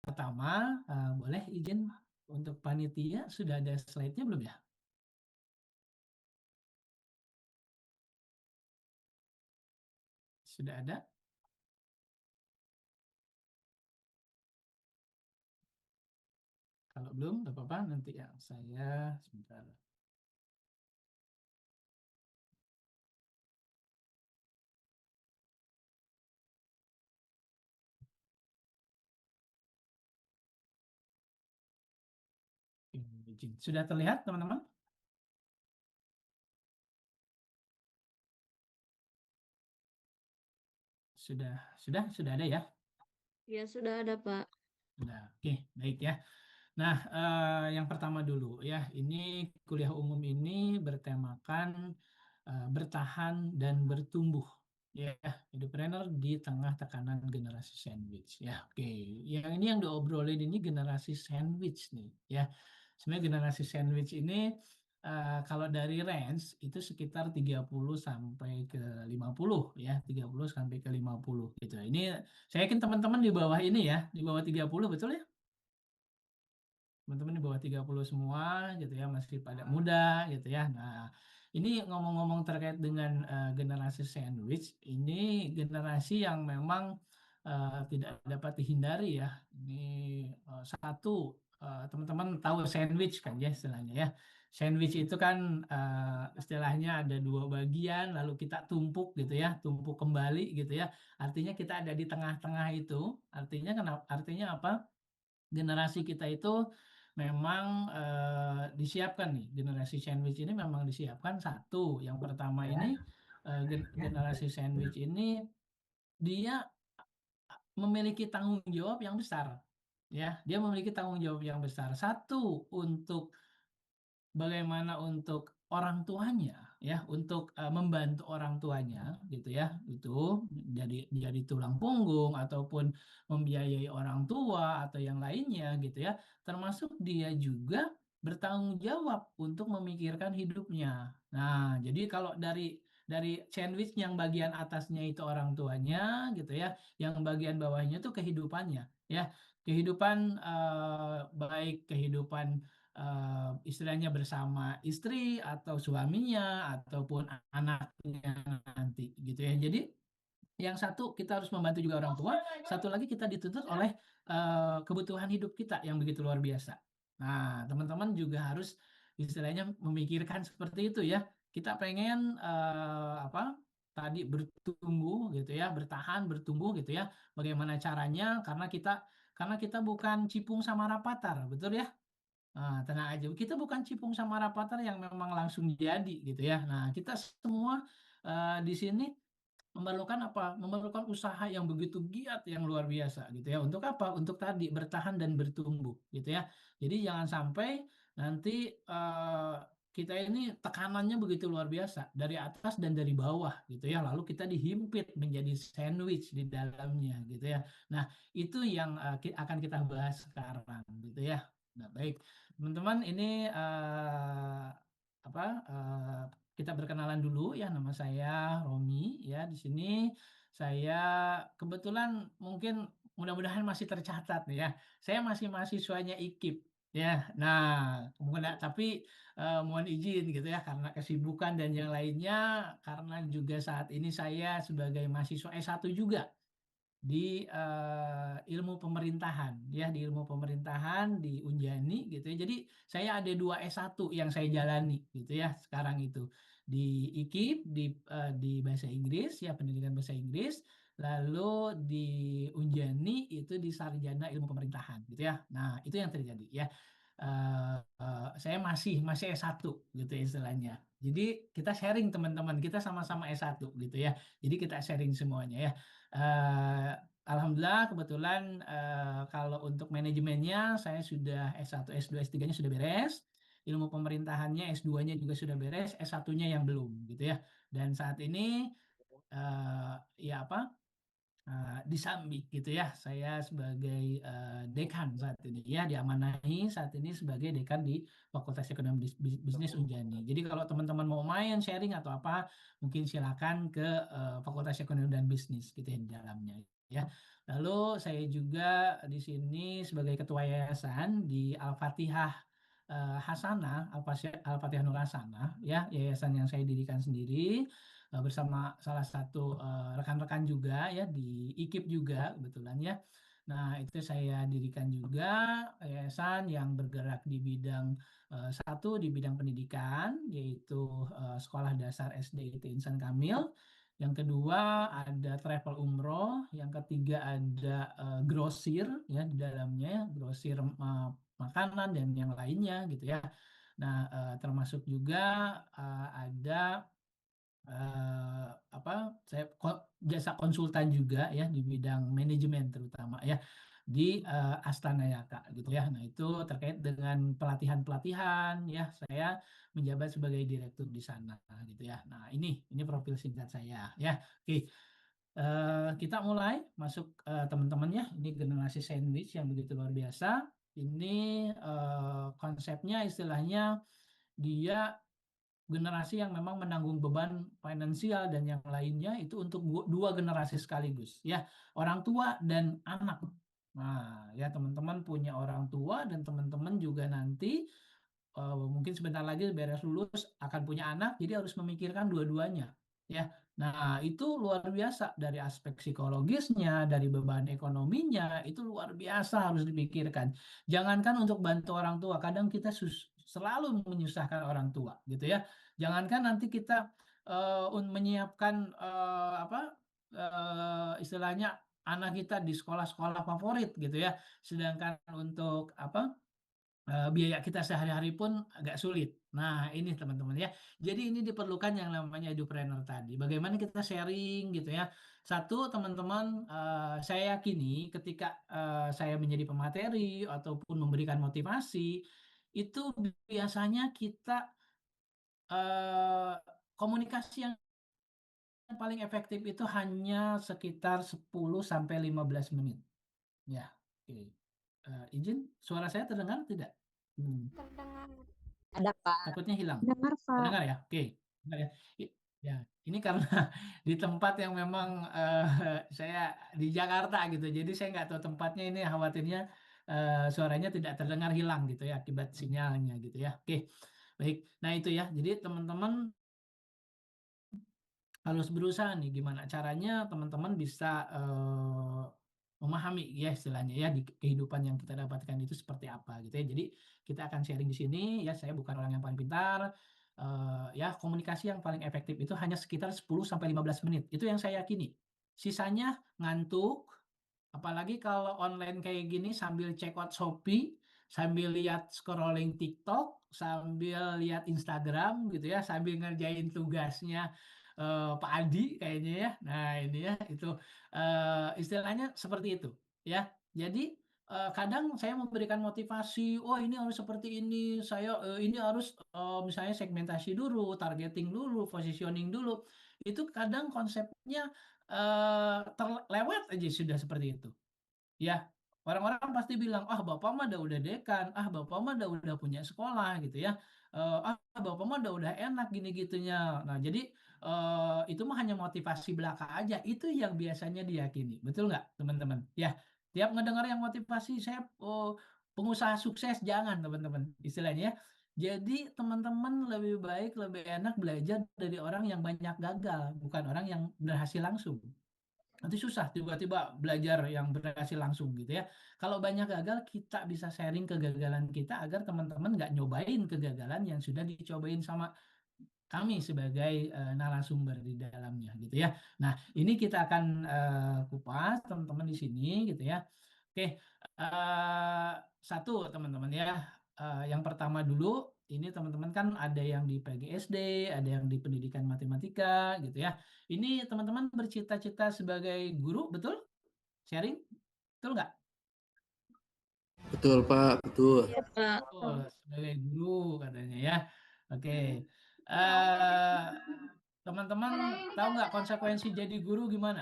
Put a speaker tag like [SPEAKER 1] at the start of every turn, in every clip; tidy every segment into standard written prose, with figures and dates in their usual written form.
[SPEAKER 1] pertama, boleh izin untuk panitia, sudah ada slide-nya belum ya? Sudah ada? Kalau belum, nggak apa-apa, nanti ya saya sebentar. Izin. Sudah terlihat, teman-teman? Sudah ada ya?
[SPEAKER 2] Ya, sudah ada, Pak.
[SPEAKER 1] Sudah. Oke, baik ya. Nah, yang pertama dulu ya, ini kuliah umum ini bertemakan bertahan dan bertumbuh ya, entrepreneur di tengah tekanan generasi sandwich ya. Oke, yang ini yang diobrolin ini generasi sandwich nih ya. Sebenarnya generasi sandwich ini kalau dari range itu sekitar 30 sampai ke 50 ya, 30 sampai ke 50 gitu. Ini saya yakin teman-teman di bawah ini ya, di bawah 30 betul ya? Teman-teman di bawah 30 semua gitu ya, masih pada muda gitu ya. Nah, ini ngomong-ngomong terkait dengan generasi sandwich, ini generasi yang memang tidak dapat dihindari ya. Ini satu, teman-teman tahu sandwich kan ya istilahnya ya. Sandwich itu kan istilahnya ada dua bagian, lalu kita tumpuk gitu ya, tumpuk kembali gitu ya. Artinya kita ada di tengah-tengah itu. Artinya kenapa? Artinya apa? Generasi kita itu memang disiapkan nih, generasi sandwich ini memang disiapkan. Satu, yang pertama ini generasi sandwich ini dia memiliki tanggung jawab yang besar ya, dia memiliki tanggung jawab yang besar. Satu, untuk bagaimana untuk orang tuanya ya, untuk membantu orang tuanya gitu ya, itu jadi tulang punggung ataupun membiayai orang tua atau yang lainnya gitu ya, termasuk dia juga bertanggung jawab untuk memikirkan hidupnya. Nah, jadi kalau dari sandwich, yang bagian atasnya itu orang tuanya gitu ya, yang bagian bawahnya itu kehidupannya ya, kehidupan baik kehidupan istilahnya bersama istri atau suaminya ataupun anaknya nanti gitu ya. Jadi yang satu, kita harus membantu juga orang tua, satu lagi kita dituntut oleh kebutuhan hidup kita yang begitu luar biasa. Nah, teman-teman juga harus istilahnya memikirkan seperti itu ya. Kita pengen apa tadi, bertumbuh gitu ya, bertahan, bertumbuh gitu ya. Bagaimana caranya? Karena kita bukan cipung sama rapatar, betul ya? Nah, tenang aja, kita bukan cipung sama rapatar yang memang langsung jadi gitu ya. Nah, kita semua di sini memerlukan apa? Memerlukan usaha yang begitu giat, yang luar biasa gitu ya. Untuk apa? Untuk tadi bertahan dan bertumbuh gitu ya. Jadi jangan sampai nanti kita ini tekanannya begitu luar biasa dari atas dan dari bawah gitu ya. Lalu kita dihimpit menjadi sandwich di dalamnya gitu ya. Nah, itu yang akan kita bahas sekarang gitu ya. Nah, baik. Teman-teman, ini apa kita berkenalan dulu ya, nama saya Romi ya. Di sini saya kebetulan, mungkin mudah-mudahan masih tercatat nih ya. Saya masih mahasiswanya IKIP ya. Nah, kemudian tapi mohon izin gitu ya, karena kesibukan dan yang lainnya, karena juga saat ini saya sebagai mahasiswa S1 juga di ilmu pemerintahan ya, di ilmu pemerintahan di Unjani gitu ya. Jadi saya ada dua S1 yang saya jalani gitu ya sekarang itu, di IKIP, di bahasa Inggris ya, pendidikan bahasa Inggris, lalu di Unjani itu di sarjana ilmu pemerintahan gitu ya. Nah, itu yang terjadi ya. Saya masih S1 gitu ya istilahnya. Jadi kita sharing, teman-teman, kita sama-sama S1 gitu ya. Jadi kita sharing semuanya ya. Eh, Alhamdulillah, kebetulan kalau untuk manajemennya saya sudah S1, S2, S3-nya sudah beres. Ilmu pemerintahannya S2-nya juga sudah beres, S1-nya yang belum gitu ya. Dan saat ini ya apa? Di Sambik gitu ya. Saya sebagai dekan saat ini ya, diamanahi saat ini sebagai dekan di Fakultas Ekonomi Bisnis Unjani. Jadi kalau teman-teman mau main sharing atau apa, mungkin silakan ke Fakultas Ekonomi dan Bisnis gitu ya, di dalamnya. ya. Lalu saya juga di sini sebagai ketua yayasan di Al-Fatihah Hasanah, Al-Fatihah Nur Hasanah, ya, yayasan yang saya dirikan sendiri bersama salah satu rekan-rekan juga ya di IKIP juga kebetulan ya. Nah, itu saya dirikan juga yayasan yang bergerak di bidang satu di bidang pendidikan yaitu Sekolah Dasar SD IT Insan Kamil. Yang kedua ada travel umroh, yang ketiga ada grosir ya di dalamnya, ya, grosir makanan dan yang lainnya gitu ya. Nah, termasuk juga ada eh, apa saya jasa konsultan juga ya di bidang manajemen terutama ya di Astana Yaka gitu ya. Nah, itu terkait dengan pelatihan-pelatihan ya, saya menjabat sebagai direktur di sana gitu ya. Nah, ini profil singkat saya ya. Oke. Kita mulai masuk teman-teman ya. Ini generasi sandwich yang begitu luar biasa. Ini konsepnya istilahnya dia generasi yang memang menanggung beban finansial dan yang lainnya itu untuk dua generasi sekaligus ya, orang tua dan anak. Nah, ya teman-teman punya orang tua dan teman-teman juga nanti mungkin sebentar lagi beres lulus akan punya anak, jadi harus memikirkan dua-duanya ya. Nah, itu luar biasa dari aspek psikologisnya, dari beban ekonominya, itu luar biasa harus dipikirkan. Jangankan untuk bantu orang tua, kadang kita selalu menyusahkan orang tua gitu ya. Jangankan nanti kita menyiapkan apa istilahnya anak kita di sekolah-sekolah favorit gitu ya. Sedangkan untuk apa biaya kita sehari-hari pun agak sulit. Nah, ini teman-teman ya. Jadi ini diperlukan yang namanya edupreneur tadi. Bagaimana kita sharing gitu ya. Satu, teman-teman, saya yakini ketika saya menjadi pemateri ataupun memberikan motivasi, itu biasanya kita komunikasi yang paling efektif itu hanya sekitar 10 sampai 15 menit. Ya, oke. Izin, suara saya terdengar tidak?
[SPEAKER 2] Terdengar. Ada Pak.
[SPEAKER 1] Takutnya hilang.
[SPEAKER 2] Dengar Pak.
[SPEAKER 1] Terdengar ya? Oke. Dengar ya. Ya, ini karena di tempat yang memang saya di Jakarta gitu, jadi saya nggak tahu tempatnya ini khawatirnya suaranya tidak terdengar hilang gitu ya akibat sinyalnya gitu ya. Oke, baik. Nah itu ya. Jadi teman-teman harus berusaha nih gimana caranya teman-teman bisa memahami ya istilahnya ya di kehidupan yang kita dapatkan itu seperti apa gitu ya. Jadi kita akan sharing di sini ya, saya bukan orang yang paling pintar ya, komunikasi yang paling efektif itu hanya sekitar 10 sampai 15 menit. Itu yang saya yakini. Sisanya ngantuk, apalagi kalau online kayak gini sambil check out Shopee, sambil lihat scrolling TikTok, sambil lihat Instagram gitu ya, sambil ngerjain tugasnya Pak Adi kayaknya ya. Nah, ini ya itu istilahnya seperti itu ya. Jadi kadang saya memberikan motivasi, oh ini harus seperti ini, saya ini harus misalnya segmentasi dulu, targeting dulu, positioning dulu. Itu kadang konsepnya terlewat aja sudah seperti itu. Ya, orang-orang pasti bilang, ah bapak mah udah dekan, ah bapak mah udah punya sekolah gitu ya. Ah bapak mah udah enak gini-gitunya. Nah, jadi itu mah hanya motivasi belaka aja. Itu yang biasanya diyakini. Betul nggak, teman-teman? Ya, tiap ngedengar yang motivasi, saya pengusaha sukses, jangan teman-teman istilahnya ya. Jadi teman-teman lebih baik, lebih enak belajar dari orang yang banyak gagal, bukan orang yang berhasil langsung. Nanti susah tiba-tiba belajar yang berhasil langsung gitu ya. Kalau banyak gagal, kita bisa sharing kegagalan kita agar teman-teman nggak nyobain kegagalan yang sudah dicobain sama kami sebagai narasumber di dalamnya gitu ya. Nah, ini kita akan kupas teman-teman di sini gitu ya. Oke, eh, satu teman-teman ya. Yang pertama dulu, ini teman-teman kan ada yang di PGSD, ada yang di pendidikan matematika gitu ya. Ini teman-teman bercita-cita sebagai guru, betul? Sharing, betul nggak?
[SPEAKER 3] Betul Pak, betul.
[SPEAKER 2] Iya Pak.
[SPEAKER 1] Oh, sebagai guru katanya ya. Oke. eh Teman-teman tahu nggak konsekuensi jadi guru gimana?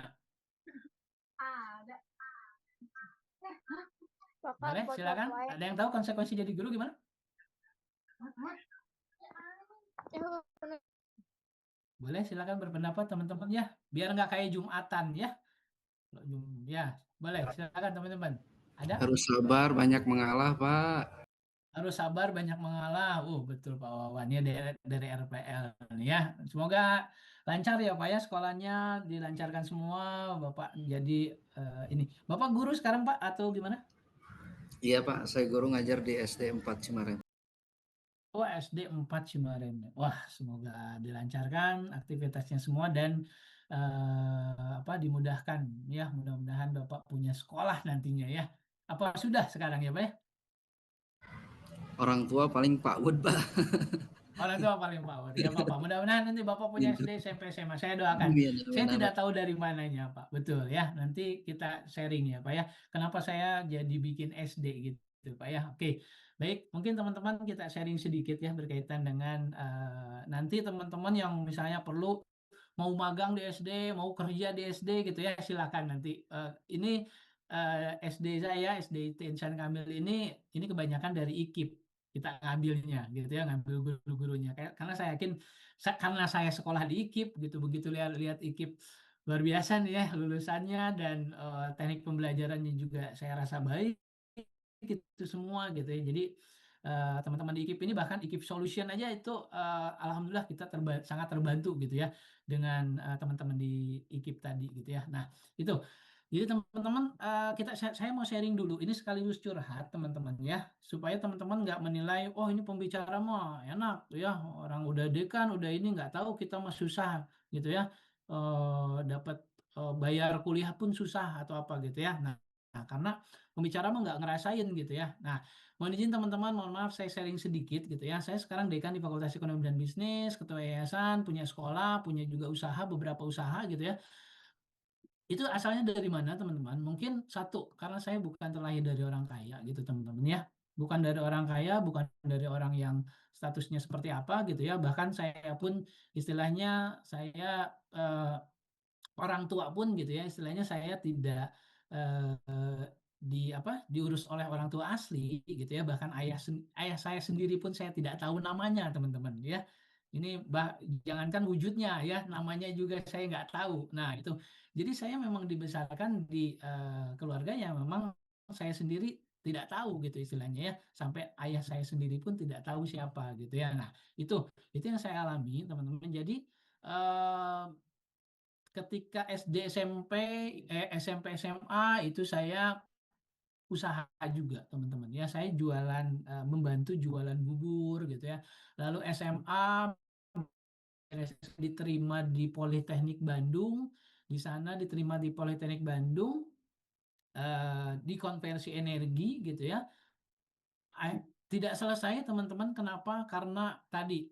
[SPEAKER 1] Boleh, silakan. Ada yang tahu konsekuensi jadi guru gimana? Boleh, silakan berpendapat teman-teman ya. Biar nggak kayak Jumatan ya. Ya, boleh. Silakan teman-teman. Ada?
[SPEAKER 3] Harus sabar, banyak mengalah, Pak.
[SPEAKER 1] Harus sabar, banyak mengalah. Betul Pak Wawan ya dari RPL nih ya. Semoga lancar ya Pak ya sekolahnya dilancarkan semua. Bapak jadi ini. Bapak guru sekarang Pak atau gimana?
[SPEAKER 3] Iya, Pak. Saya guru ngajar di SD 4 Cimarem.
[SPEAKER 1] Oh, SD 4 Cimarem. Wah, semoga dilancarkan aktivitasnya semua dan apa dimudahkan ya. Mudah-mudahan Bapak punya sekolah nantinya ya. Apa sudah sekarang ya Pak ya?
[SPEAKER 3] Orang tua paling Pak Wud, Pak.
[SPEAKER 1] Orang tua paling power. Ya Bapak. Mudah-mudahan nanti Bapak punya SD, SMP, SMA. Saya doakan.
[SPEAKER 3] Amin,
[SPEAKER 1] Saya
[SPEAKER 3] amin,
[SPEAKER 1] tidak
[SPEAKER 3] amin.
[SPEAKER 1] tahu dari mananya Pak. Betul ya. Nanti kita sharing ya Pak ya. Kenapa saya jadi bikin SD gitu Pak ya. Oke. Baik, mungkin teman-teman kita sharing sedikit ya berkaitan dengan nanti teman-teman yang misalnya perlu mau magang di SD, mau kerja di SD gitu ya, silakan nanti. Ini SD saya, SD Insan Kamil ini kebanyakan dari IKIP kita ngambilnya gitu ya, ngambil guru-gurunya. Karena saya yakin, karena saya sekolah di IKIP gitu, begitu lihat-lihat IKIP luar biasa nih ya lulusannya dan teknik pembelajarannya juga saya rasa baik gitu semua gitu ya. Jadi teman-teman di IKIP ini bahkan IKIP Solution aja itu alhamdulillah kita sangat terbantu gitu ya dengan teman-teman di IKIP tadi gitu ya. Nah, itu. Jadi teman-teman saya mau sharing dulu ini sekaligus curhat teman-teman ya supaya teman-teman nggak menilai oh ini pembicara mah enak ya orang udah dekan udah ini nggak tahu kita mah susah gitu ya dapat bayar kuliah pun susah atau apa gitu ya. Nah, karena pembicara mah nggak ngerasain gitu ya. Nah, mohon izin teman-teman, mohon maaf saya sharing sedikit gitu ya. Saya sekarang dekan di Fakultas Ekonomi dan Bisnis, ketua yayasan, punya sekolah, punya juga usaha, beberapa usaha gitu ya. Itu asalnya dari mana teman-teman? Mungkin satu, karena saya bukan terlahir dari orang kaya gitu teman-teman ya. Bukan dari orang kaya, bukan dari orang yang statusnya seperti apa gitu ya. Bahkan saya pun istilahnya saya eh, orang tua pun gitu ya istilahnya saya tidak diurus oleh orang tua asli gitu ya bahkan ayah saya sendiri pun saya tidak tahu namanya teman-teman ya ini jangankan wujudnya ya namanya juga saya nggak tahu nah itu jadi saya memang dibesarkan di keluarga yang memang saya sendiri tidak tahu gitu istilahnya ya sampai ayah saya sendiri pun tidak tahu siapa gitu ya nah itu itu yang saya alami teman-teman jadi eh, ketika SD SMP SMA itu saya usaha juga teman-teman ya saya jualan membantu jualan bubur gitu ya lalu SMA diterima di Politeknik Bandung di sana diterima di Politeknik Bandung dikonversi energi gitu ya Eh, tidak selesai teman-teman kenapa karena tadi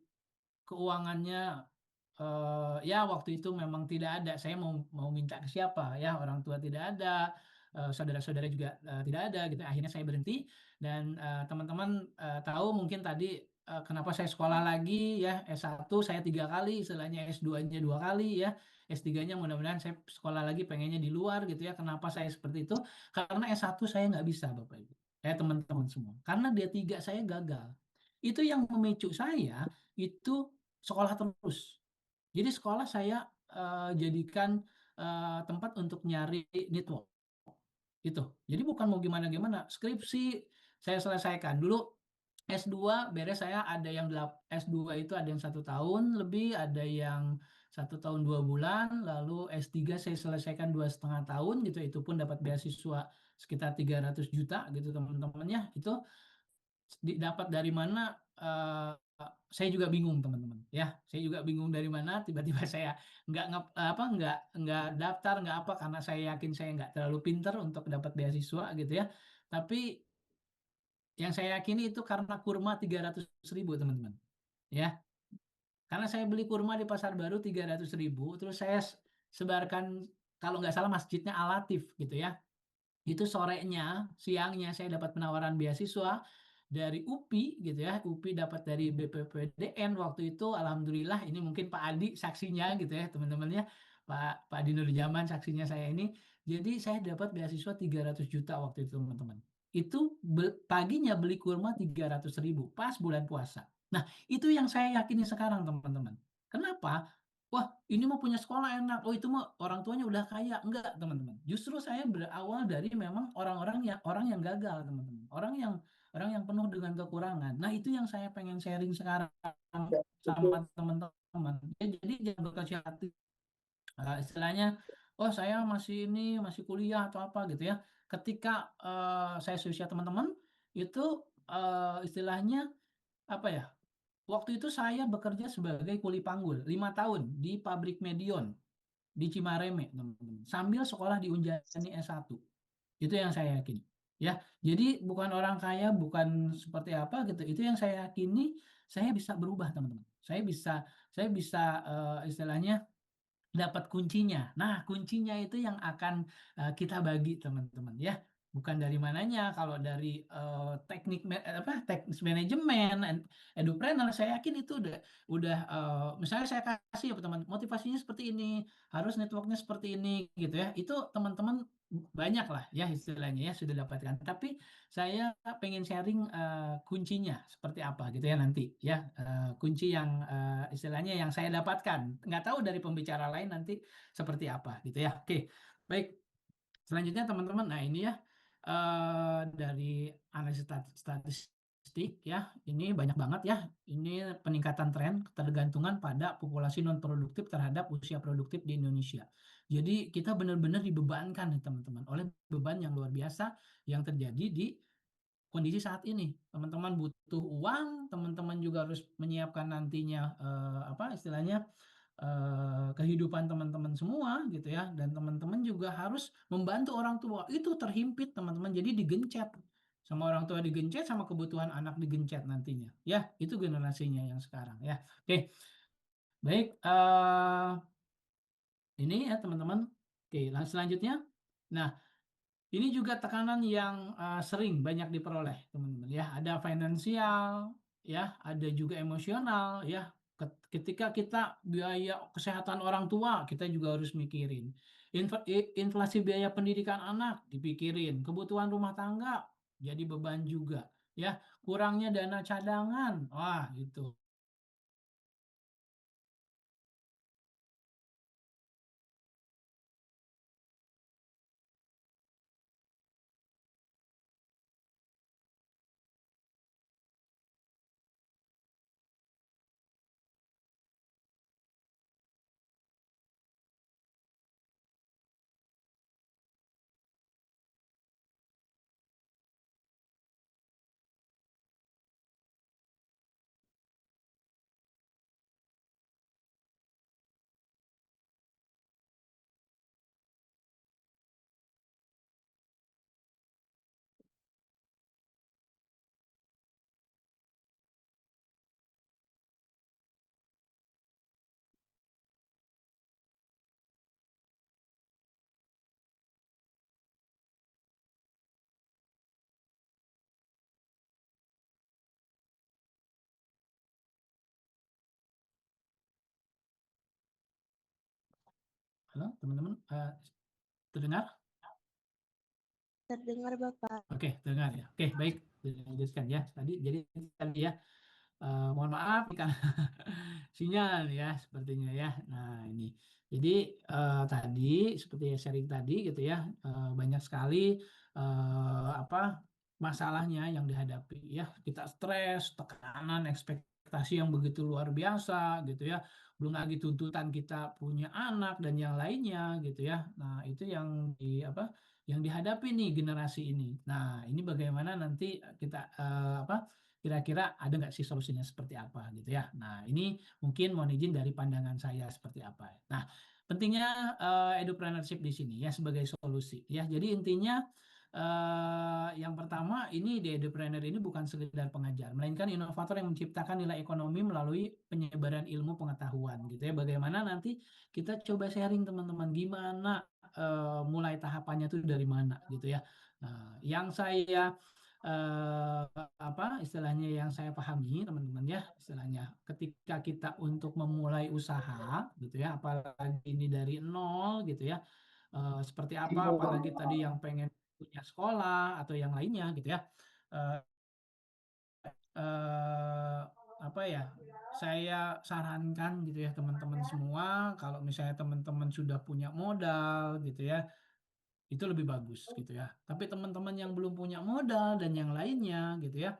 [SPEAKER 1] keuangannya ya waktu itu memang tidak ada. Saya mau minta ke siapa ya orang tua tidak ada, saudara-saudara juga tidak ada gitu. Akhirnya saya berhenti dan teman-teman tahu mungkin tadi kenapa saya sekolah lagi ya S1 saya 3 kali, istilahnya S2-nya 2 kali ya. S3-nya mudah-mudahan saya sekolah lagi pengennya di luar gitu ya. Kenapa saya seperti itu? Karena S1 saya nggak bisa Bapak Ibu. Teman-teman semua. Karena D3 saya gagal. Itu yang memicu saya itu sekolah terus. Jadi sekolah saya jadikan tempat untuk nyari network itu. Jadi bukan mau gimana-gimana. Skripsi saya selesaikan dulu S2 beres saya ada yang S2 itu ada yang 1 tahun lebih, ada yang 1 tahun 2 bulan, lalu S3 saya selesaikan 2,5 tahun gitu. Itu pun dapat beasiswa sekitar 300 juta gitu teman-teman ya. Itu dapat dari mana eh, saya juga bingung teman-teman ya saya juga bingung dari mana tiba-tiba saya nggak daftar nggak apa karena saya yakin saya nggak terlalu pinter untuk dapat beasiswa gitu ya tapi yang saya yakini itu karena kurma 300.000 teman-teman ya karena saya beli kurma di Pasar Baru 300.000 terus saya sebarkan kalau nggak salah masjidnya Alatif gitu ya itu sorenya, siangnya saya dapat penawaran beasiswa dari UPI gitu ya. UPI dapat dari BPPDN waktu itu alhamdulillah ini mungkin Pak Adi saksinya gitu ya, teman-teman ya. Pak Adi Nurjaman saksinya saya ini. Jadi saya dapat beasiswa 300 juta waktu itu, teman-teman. Itu paginya beli kurma 300.000 pas bulan puasa. Nah, itu yang saya yakini sekarang, teman-teman. Kenapa? wah ini mah punya sekolah enak, oh itu mah orang tuanya udah kaya. Enggak teman-teman, justru saya berawal dari memang orang yang gagal teman-teman, orang yang penuh dengan kekurangan. Nah itu yang saya pengen sharing sekarang sama teman-teman ya. Jadi jangan berkecil hati. Istilahnya oh saya masih kuliah atau apa gitu ya, ketika saya seusia teman-teman itu, istilahnya apa ya, waktu itu saya bekerja sebagai kuli panggul 5 tahun di pabrik Medion di Cimareme, teman-teman, sambil sekolah di Unjani S1. Itu yang saya yakini. Ya, jadi bukan orang kaya, bukan seperti apa gitu. Itu yang saya yakini, saya bisa berubah, teman-teman. Saya bisa istilahnya dapat kuncinya. Nah, kuncinya itu yang akan kita bagi teman-teman ya. Bukan dari mananya, kalau dari teknik manajemen, edupreneur, saya yakin itu udah misalnya saya kasih ya teman, motivasinya seperti ini, harus networknya seperti ini gitu ya. Itu teman-teman banyak lah ya istilahnya ya sudah dapatkan. Tapi saya pengen sharing kuncinya seperti apa gitu ya nanti ya. Kunci yang istilahnya yang saya dapatkan. Nggak tahu dari pembicara lain nanti seperti apa gitu ya. Oke, baik. Selanjutnya teman-teman, nah ini ya dari analisis statistik ya, ini banyak banget ya. Ini peningkatan tren ketergantungan pada populasi non produktif terhadap usia produktif di Indonesia. Jadi kita benar-benar dibebankan nih teman-teman oleh beban yang luar biasa yang terjadi di kondisi saat ini. Teman-teman butuh uang, teman-teman juga harus menyiapkan nantinya apa istilahnya kehidupan teman-teman semua gitu ya, dan teman-teman juga harus membantu orang tua. Itu terhimpit teman-teman, jadi digencet sama orang tua, digencet sama kebutuhan anak, digencet nantinya ya. Itu generasinya yang sekarang ya. Oke, baik, ini ya teman-teman. Oke, selanjutnya, nah ini juga tekanan yang sering banyak diperoleh teman-teman ya. Ada finansial ya, ada juga emosional ya. Ketika kita biaya kesehatan orang tua, kita juga harus mikirin. Inflasi biaya pendidikan anak dipikirin, kebutuhan rumah tangga jadi beban juga ya. Kurangnya dana cadangan, wah itu. Halo teman-teman, terdengar?
[SPEAKER 2] Terdengar Bapak.
[SPEAKER 1] Oke, dengar ya. Oke, baik. Dilanjutkan ya. Tadi ya, mohon maaf karena sinyal ya sepertinya ya. Nah, ini. Jadi tadi seperti sharing tadi gitu ya, banyak sekali apa masalahnya yang dihadapi ya. Kita stres, tekanan, ekspektasi yang begitu luar biasa gitu ya. Belum lagi tuntutan kita punya anak dan yang lainnya gitu ya. Nah, itu yang yang dihadapi nih generasi ini. Nah, ini bagaimana nanti kita kira-kira ada nggak sih solusinya seperti apa gitu ya. Nah, ini mungkin mohon izin dari pandangan saya seperti apa. Nah, pentingnya edupreneurship di sini ya sebagai solusi ya. Jadi intinya yang pertama ini di edupreneur ini bukan sekedar pengajar, melainkan inovator yang menciptakan nilai ekonomi melalui penyebaran ilmu pengetahuan gitu ya. Bagaimana nanti kita coba sharing teman-teman gimana mulai tahapannya tuh dari mana gitu ya. Nah, yang saya istilahnya yang saya pahami teman-teman ya, istilahnya ketika kita untuk memulai usaha gitu ya, apalagi ini dari nol gitu ya, seperti apa, apalagi tadi yang pengen punya sekolah atau yang lainnya gitu ya, eh, apa ya, saya sarankan gitu ya teman-teman semua, kalau misalnya teman-teman sudah punya modal gitu ya, itu lebih bagus gitu ya. Tapi teman-teman yang belum punya modal dan yang lainnya gitu ya,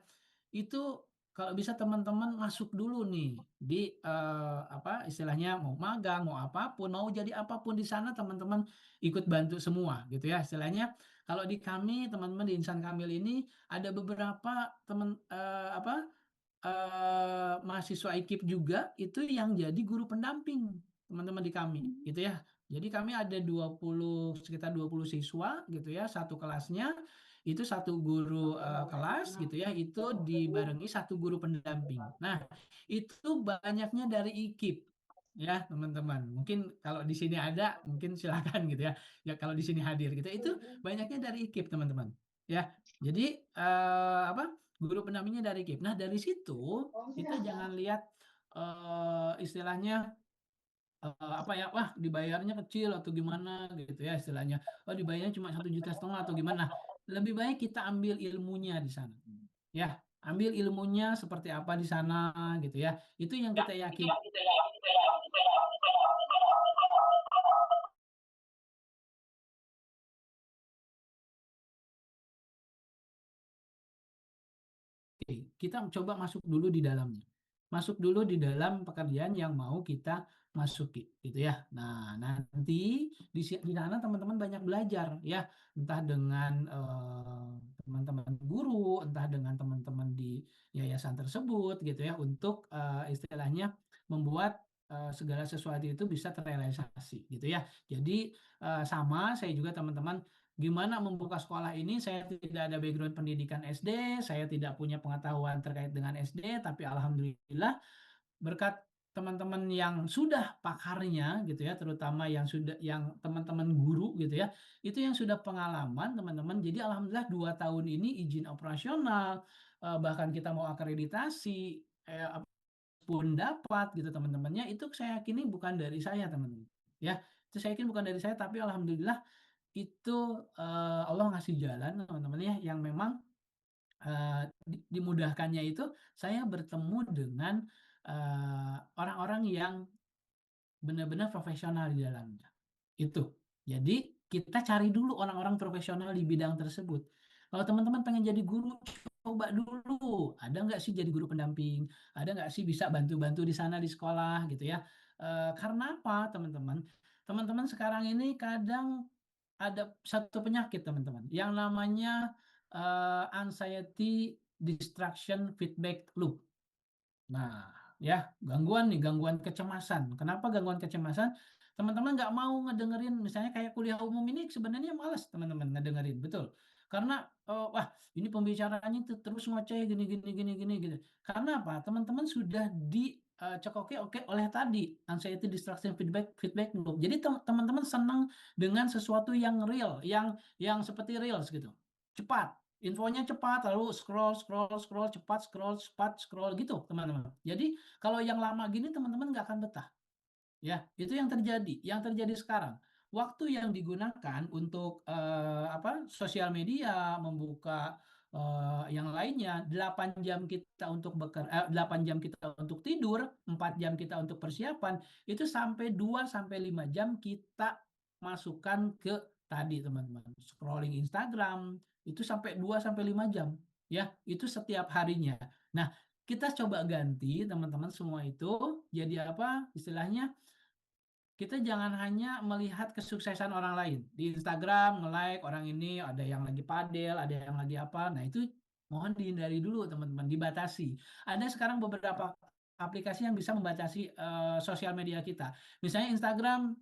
[SPEAKER 1] itu kalau bisa teman-teman masuk dulu nih di apa istilahnya, mau magang, mau apapun, mau jadi apapun di sana, teman-teman ikut bantu semua gitu ya. Istilahnya kalau di kami teman-teman di Insan Kamil ini ada beberapa teman apa mahasiswa IKIP juga itu yang jadi guru pendamping teman-teman di kami gitu ya. Jadi kami ada sekitar 20 siswa gitu ya, satu kelasnya itu satu guru kelas gitu ya, itu dibarengi satu guru pendamping. Nah, itu banyaknya dari IKIP ya, teman-teman. Mungkin kalau di sini ada, mungkin silakan gitu ya. Ya kalau di sini hadir gitu. Itu banyaknya dari IKIP, teman-teman. Ya. Jadi apa? Guru pendampingnya dari IKIP. Nah, dari situ kita jangan lihat istilahnya apa ya, wah dibayarnya kecil atau gimana gitu ya istilahnya, oh dibayarnya cuma 1,5 juta atau gimana. Lebih baik kita ambil ilmunya di sana ya, ambil ilmunya seperti apa di sana gitu ya, itu yang kita yakin. Kita coba masuk dulu di dalamnya. Masuk dulu di dalam pekerjaan yang mau kita masuki gitu ya. Nah, nanti di sana teman-teman banyak belajar ya, entah dengan teman-teman guru, entah dengan teman-teman di yayasan tersebut gitu ya, untuk istilahnya membuat segala sesuatu itu bisa terrealisasi gitu ya. Jadi sama saya juga teman-teman, gimana membuka sekolah ini, saya tidak ada background pendidikan SD, saya tidak punya pengetahuan terkait dengan SD, tapi alhamdulillah berkat teman-teman yang sudah pakarnya gitu ya, terutama yang teman-teman guru gitu ya, itu yang sudah pengalaman teman-teman. Jadi alhamdulillah 2 tahun ini izin operasional, bahkan kita mau akreditasi pun dapat gitu teman-temannya, itu saya yakini bukan dari saya teman-teman ya, itu saya yakin bukan dari saya, tapi alhamdulillah itu Allah ngasih jalan teman-teman ya, yang memang dimudahkannya itu saya bertemu dengan orang-orang yang benar-benar profesional di dalamnya itu. Jadi kita cari dulu orang-orang profesional di bidang tersebut. Kalau teman-teman pengen jadi guru, coba dulu ada nggak sih jadi guru pendamping, ada nggak sih bisa bantu-bantu di sana di sekolah gitu ya. Karena apa teman-teman, teman-teman sekarang ini kadang ada satu penyakit teman-teman yang namanya anxiety distraction feedback loop. Nah, ya gangguan kecemasan. Kenapa gangguan kecemasan? Teman-teman nggak mau ngedengerin, misalnya kayak kuliah umum ini sebenarnya males teman-teman ngedengerin, betul. Karena wah ini pembicaranya terus ngoceh gini gitu. Karena apa? Teman-teman sudah dicekoki oke oleh tadi anxiety distraction feedback loop. Jadi teman-teman senang dengan sesuatu yang real, yang seperti reels gitu. Cepat, infonya cepat, lalu scroll cepat scroll gitu teman-teman. Jadi kalau yang lama gini teman-teman nggak akan betah ya. Itu yang terjadi sekarang. Waktu yang digunakan untuk sosial media, membuka yang lainnya, 8 jam kita untuk 8 jam kita untuk tidur, 4 jam kita untuk persiapan, itu sampai 2 sampai 5 jam kita masukkan ke tadi teman-teman, scrolling Instagram, itu sampai 2 sampai 5 jam ya, itu setiap harinya. Nah, kita coba ganti teman-teman semua itu jadi apa istilahnya, kita jangan hanya melihat kesuksesan orang lain di Instagram, nge-like orang ini, ada yang lagi padel, ada yang lagi apa. Nah, itu mohon dihindari dulu teman-teman, dibatasi. Ada sekarang beberapa aplikasi yang bisa membatasi sosial media kita. Misalnya Instagram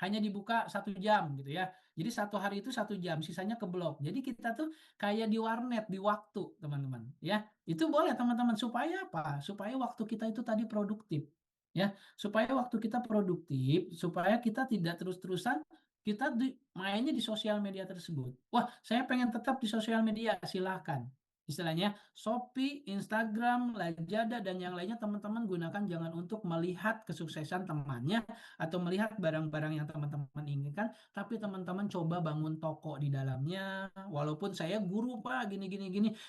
[SPEAKER 1] hanya dibuka 1 jam gitu ya. Jadi satu hari itu 1 jam, sisanya keblok. Jadi kita tuh kayak di warnet di waktu teman-teman ya. Itu boleh teman-teman, supaya apa? Supaya waktu kita itu tadi produktif ya. Supaya waktu kita produktif, supaya kita tidak terus-terusan kita mainnya di sosial media tersebut. Wah, saya pengen tetap di sosial media, silahkan. Istilahnya Shopee, Instagram, Lazada dan yang lainnya teman-teman gunakan, jangan untuk melihat kesuksesan temannya atau melihat barang-barang yang teman-teman inginkan, tapi teman-teman coba bangun toko di dalamnya. Walaupun saya guru Pak, gini,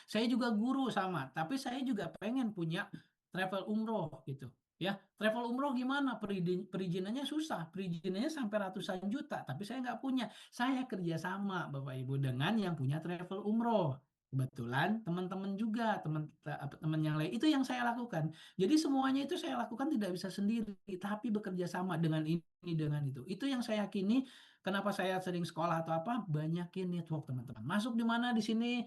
[SPEAKER 1] saya juga guru sama, tapi saya juga pengen punya travel umroh gitu. Ya, travel umroh gimana? Perizinannya susah, perizinannya sampai ratusan juta, tapi saya nggak punya. Saya kerjasama Bapak Ibu dengan yang punya travel umroh. Kebetulan teman-teman juga, teman yang lain itu yang saya lakukan. Jadi semuanya itu saya lakukan tidak bisa sendiri, tapi bekerja sama dengan ini dengan itu. Itu yang saya yakini. Kenapa saya sering sekolah atau apa? Banyakin network teman-teman. Masuk di mana di sini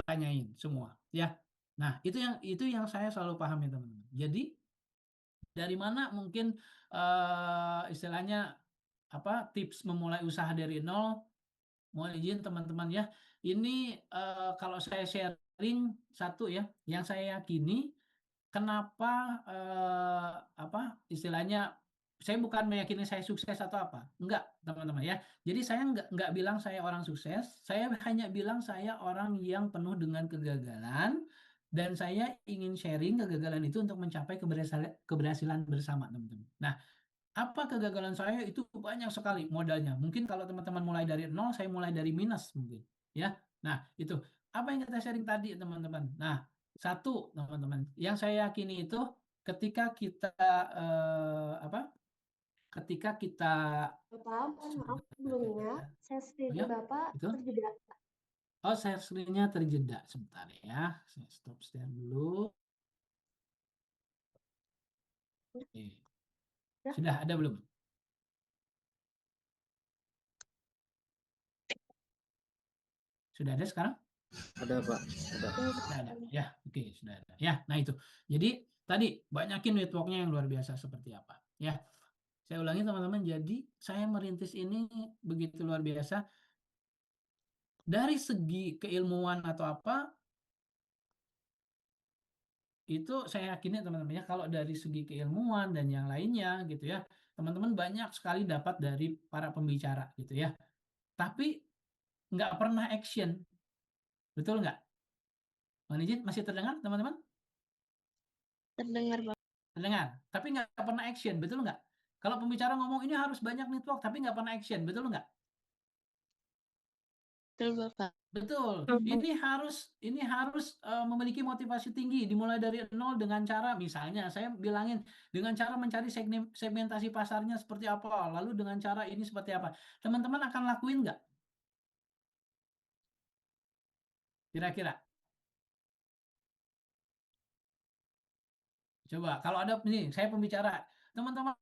[SPEAKER 1] tanyain semua, ya. Nah, itu yang saya selalu pahami teman-teman. Jadi dari mana mungkin istilahnya apa tips memulai usaha dari nol? Mohon izin teman-teman ya. Ini kalau saya sharing satu ya, yang saya yakini kenapa apa istilahnya saya bukan meyakini saya sukses atau apa, enggak teman-teman ya. Jadi saya enggak bilang saya orang sukses, saya hanya bilang saya orang yang penuh dengan kegagalan dan saya ingin sharing kegagalan itu untuk mencapai keberhasilan bersama teman-teman. Nah, apa kegagalan saya itu banyak sekali modalnya. Mungkin kalau teman-teman mulai dari nol, saya mulai dari minus mungkin. Ya, nah itu apa yang kita sharing tadi teman-teman. Nah, satu teman-teman, yang saya yakini itu ketika kita apa? Ketika kita
[SPEAKER 2] Bapak, mohon maaf sebelumnya, share
[SPEAKER 1] oh
[SPEAKER 2] screen
[SPEAKER 1] ya,
[SPEAKER 2] Bapak
[SPEAKER 1] itu.
[SPEAKER 2] terjeda.
[SPEAKER 1] Oh, share screen-nya terjeda sebentar ya. Saya stop share dulu. Oke.
[SPEAKER 2] Ya.
[SPEAKER 1] Sudah ada belum? Sudah ada sekarang?
[SPEAKER 3] Ada Pak, ada.
[SPEAKER 1] Sudah ada. Ya, oke, sudah ada. Ya, nah itu. Jadi tadi banyakin networknya yang luar biasa seperti apa. Ya, saya ulangi teman-teman. Jadi saya merintis ini begitu luar biasa. Dari segi keilmuan atau apa, itu saya yakini teman-teman ya, kalau dari segi keilmuan dan yang lainnya gitu ya, teman-teman banyak sekali dapat dari para pembicara gitu ya. Tapi nggak pernah action. Betul nggak? Mohon izin, masih terdengar teman-teman?
[SPEAKER 2] Terdengar, Pak.
[SPEAKER 1] Terdengar. Tapi nggak pernah action, betul nggak? Kalau pembicara ngomong ini harus banyak network, tapi nggak pernah action, betul nggak?
[SPEAKER 2] Betul, Bapak.
[SPEAKER 1] Betul. Ini harus memiliki motivasi tinggi, dimulai dari nol dengan cara, misalnya saya bilangin dengan cara mencari segmentasi pasarnya seperti apa, lalu dengan cara ini seperti apa. Teman-teman akan lakuin nggak? Kira-kira. Coba, kalau ada nih, saya pembicara, teman-teman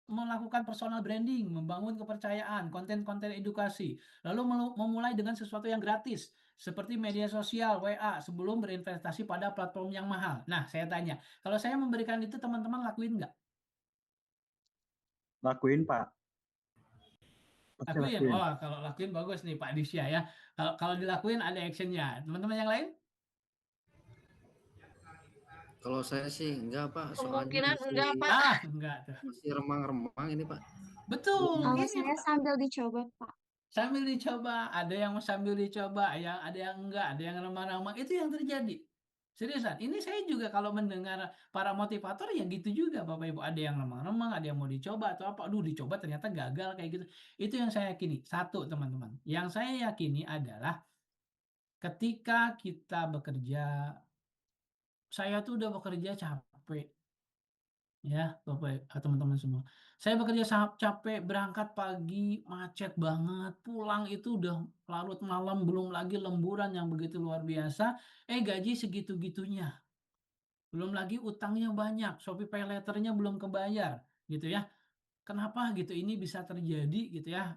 [SPEAKER 1] melakukan personal branding, membangun kepercayaan, konten-konten edukasi, lalu memulai dengan sesuatu yang gratis, seperti media sosial, WA, sebelum berinvestasi pada platform yang mahal. Nah, saya tanya, kalau saya memberikan itu, teman-teman lakuin nggak?
[SPEAKER 4] Lakuin, Pak. Pasti
[SPEAKER 1] Lakuin?
[SPEAKER 4] lakuin.
[SPEAKER 1] Oh, kalau lakuin bagus nih Pak Disya ya. Kalau dilakuin ada actionnya. Teman-teman yang lain?
[SPEAKER 3] Kalau saya sih enggak Pak, soalnya
[SPEAKER 2] Kemungkinan enggak, Pak.
[SPEAKER 1] Enggak tuh.
[SPEAKER 3] masih remang-remang ini Pak.
[SPEAKER 1] Betul,
[SPEAKER 2] Kalau
[SPEAKER 1] ini
[SPEAKER 2] saya
[SPEAKER 1] Pak.
[SPEAKER 2] sambil dicoba, Pak.
[SPEAKER 1] Sambil dicoba, ada yang sambil dicoba, ada yang enggak, ada yang remang-remang. Itu yang terjadi. Seriusan, ini saya juga kalau mendengar para motivator ya gitu juga Bapak Ibu. Ada yang remang-remang, ada yang mau dicoba atau apa. Aduh, dicoba ternyata gagal kayak gitu. Itu yang saya yakini. Satu, teman-teman. Yang saya yakini adalah ketika kita bekerja, saya tuh udah bekerja capek. Ya, Bapak, teman-teman semua. Saya bekerja capek, berangkat pagi, macet banget, pulang itu udah larut malam, belum lagi lemburan yang begitu luar biasa. Gaji segitu-gitunya. Belum lagi utangnya banyak, Shopee Pay Later-nya belum kebayar, gitu ya. Kenapa gitu ini bisa terjadi gitu ya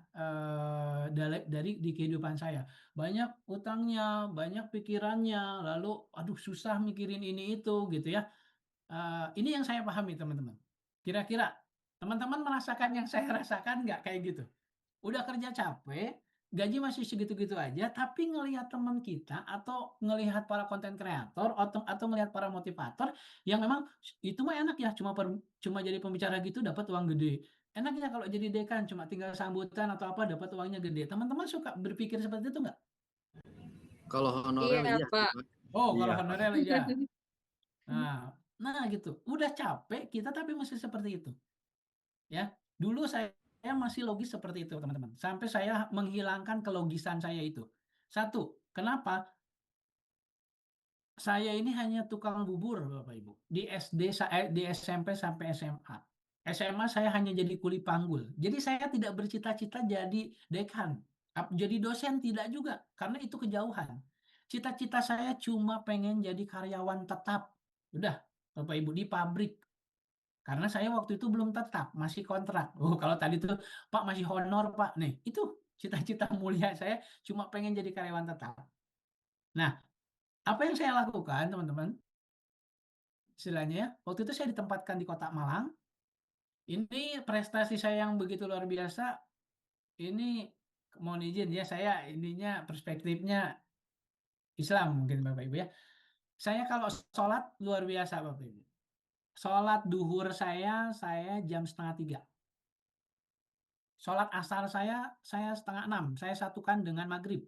[SPEAKER 1] dari di kehidupan saya. Banyak utangnya, banyak pikirannya, lalu aduh susah mikirin ini itu gitu ya. Ini yang saya pahami teman-teman. Kira-kira teman-teman merasakan yang saya rasakan nggak kayak gitu? Udah kerja capek, gaji masih segitu-gitu aja, tapi ngelihat teman kita atau ngelihat para konten kreator atau ngelihat para motivator yang memang itu mah enak ya, cuma jadi pembicara gitu dapat uang gede. Enaknya kalau jadi dekan cuma tinggal sambutan atau apa dapat uangnya gede. Teman-teman suka berpikir seperti itu nggak?
[SPEAKER 3] Kalau honorer
[SPEAKER 2] Iya,
[SPEAKER 3] iya,
[SPEAKER 2] Pak.
[SPEAKER 3] Pak.
[SPEAKER 1] Oh, kalau
[SPEAKER 4] Iya, Pak.
[SPEAKER 1] honorer ya. Nah gitu. Udah capek kita tapi masih seperti itu. Ya, dulu saya masih logis seperti itu teman-teman. Sampai saya menghilangkan kelogisan saya itu. Satu, kenapa? Saya ini hanya tukang bubur, Bapak Ibu. Di SMP sampai SMA. SMA saya hanya jadi kuli panggul. Jadi saya tidak bercita-cita jadi dekan, jadi dosen tidak juga, karena itu kejauhan. Cita-cita saya cuma pengen jadi karyawan tetap. Udah, Bapak Ibu, di pabrik. Karena saya waktu itu belum tetap, masih kontrak. Oh, kalau tadi tuh, Pak masih honor, Pak. Nih, itu cita-cita mulia saya cuma pengen jadi karyawan tetap. Nah, apa yang saya lakukan, teman-teman? Istilahnya ya, waktu itu saya ditempatkan di Kota Malang. Ini prestasi saya yang begitu luar biasa. Ini mohon izin ya, saya ininya perspektifnya Islam mungkin Bapak Ibu ya. Saya kalau sholat luar biasa Bapak Ibu. Sholat duhur saya jam 2:30. Sholat asar saya 5:30. Saya satukan dengan maghrib.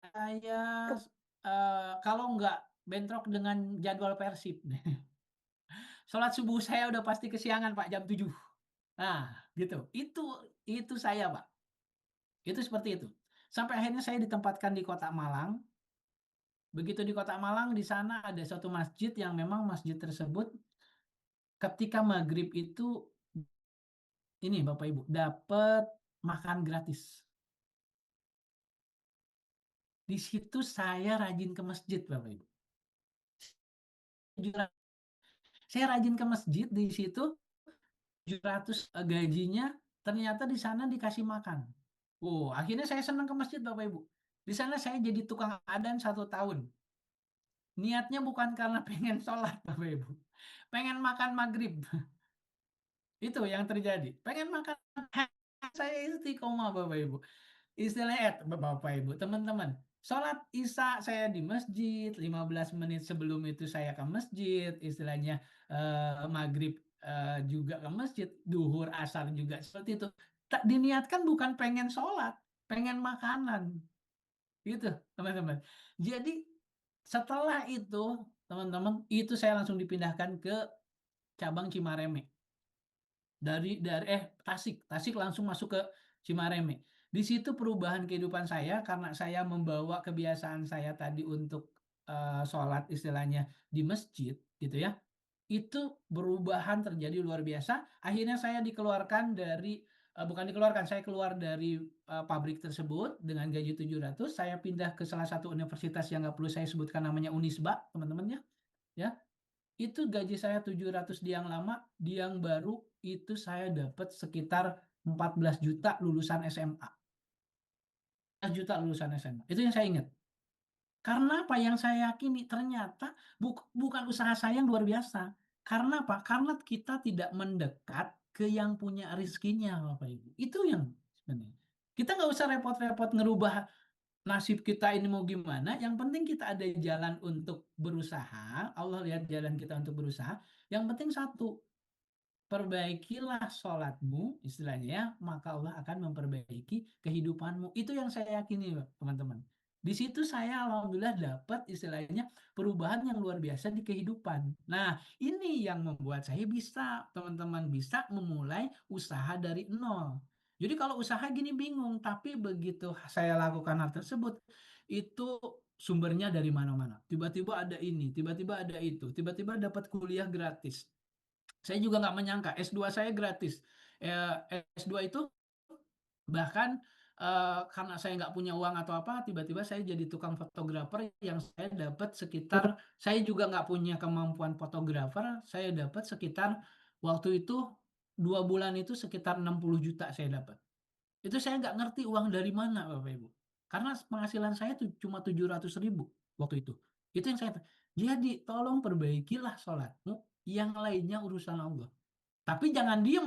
[SPEAKER 1] Saya kalau nggak bentrok dengan jadwal Persib. Sholat subuh saya udah pasti kesiangan Pak, jam 7. Nah, gitu. Itu saya, Pak. Itu seperti itu. Sampai akhirnya saya ditempatkan di Kota Malang. Begitu di Kota Malang, di sana ada suatu masjid yang memang masjid tersebut ketika maghrib itu ini Bapak Ibu dapat makan gratis. Di situ saya rajin ke masjid, Bapak Ibu. Saya rajin ke masjid di situ 700 gajinya ternyata di sana dikasih makan. Oh, akhirnya saya senang ke masjid Bapak Ibu. Di sana saya jadi tukang adzan 1 tahun. Niatnya bukan karena pengen sholat Bapak Ibu. Pengen makan maghrib. Itu yang terjadi. Pengen makan. Saya istiqomah Bapak Ibu. Istilahnya Bapak Ibu, teman-teman. Sholat Isya saya di masjid, 15 menit sebelum itu saya ke masjid, istilahnya maghrib juga ke masjid, duhur asar juga seperti itu. Tak diniatkan bukan pengen sholat, pengen makanan. Gitu, teman-teman. Jadi setelah itu, teman-teman, itu saya langsung dipindahkan ke cabang Cimareme. Dari Tasik langsung masuk ke Cimareme. Di situ perubahan kehidupan saya karena saya membawa kebiasaan saya tadi untuk sholat istilahnya di masjid gitu ya. Itu perubahan terjadi luar biasa. Akhirnya saya dikeluarkan dari bukan dikeluarkan, saya keluar dari pabrik tersebut dengan gaji 700, saya pindah ke salah satu universitas yang nggak perlu saya sebutkan namanya Unisba, teman-teman ya. Itu gaji saya 700 di yang lama, di yang baru itu saya dapat sekitar 14 juta lulusan SMA. 14 juta lulusan SMA. Itu yang saya ingat. Karena apa yang saya yakini ternyata bukan usaha saya yang luar biasa. Karena apa? Karena kita tidak mendekat ke yang punya rezekinya, Bapak Ibu. Itu yang sebenarnya. Kita nggak usah repot-repot ngerubah nasib kita ini mau gimana, yang penting kita ada jalan untuk berusaha, Allah lihat jalan kita untuk berusaha, yang penting satu, perbaikilah sholatmu, istilahnya ya, maka Allah akan memperbaiki kehidupanmu. Itu yang saya yakini, teman-teman. Di situ saya alhamdulillah dapat istilahnya perubahan yang luar biasa di kehidupan. Nah, ini yang membuat saya bisa, teman-teman, bisa memulai usaha dari nol. Jadi kalau usaha gini bingung, tapi begitu saya lakukan hal tersebut, itu sumbernya dari mana-mana. Tiba-tiba ada ini, tiba-tiba ada itu, tiba-tiba dapat kuliah gratis. Saya juga nggak menyangka S2 saya gratis. S2 itu bahkan karena saya nggak punya uang atau apa, tiba-tiba saya jadi tukang fotografer yang saya dapat sekitar, saya juga nggak punya kemampuan fotografer, saya dapat sekitar waktu itu 2 bulan itu sekitar 60 juta saya dapat. Itu saya nggak ngerti uang dari mana Bapak Ibu. Karena penghasilan saya tuh cuma 700.000 waktu itu. Itu yang saya. Jadi tolong perbaikilah sholatmu, yang lainnya urusan Allah. Tapi jangan diem.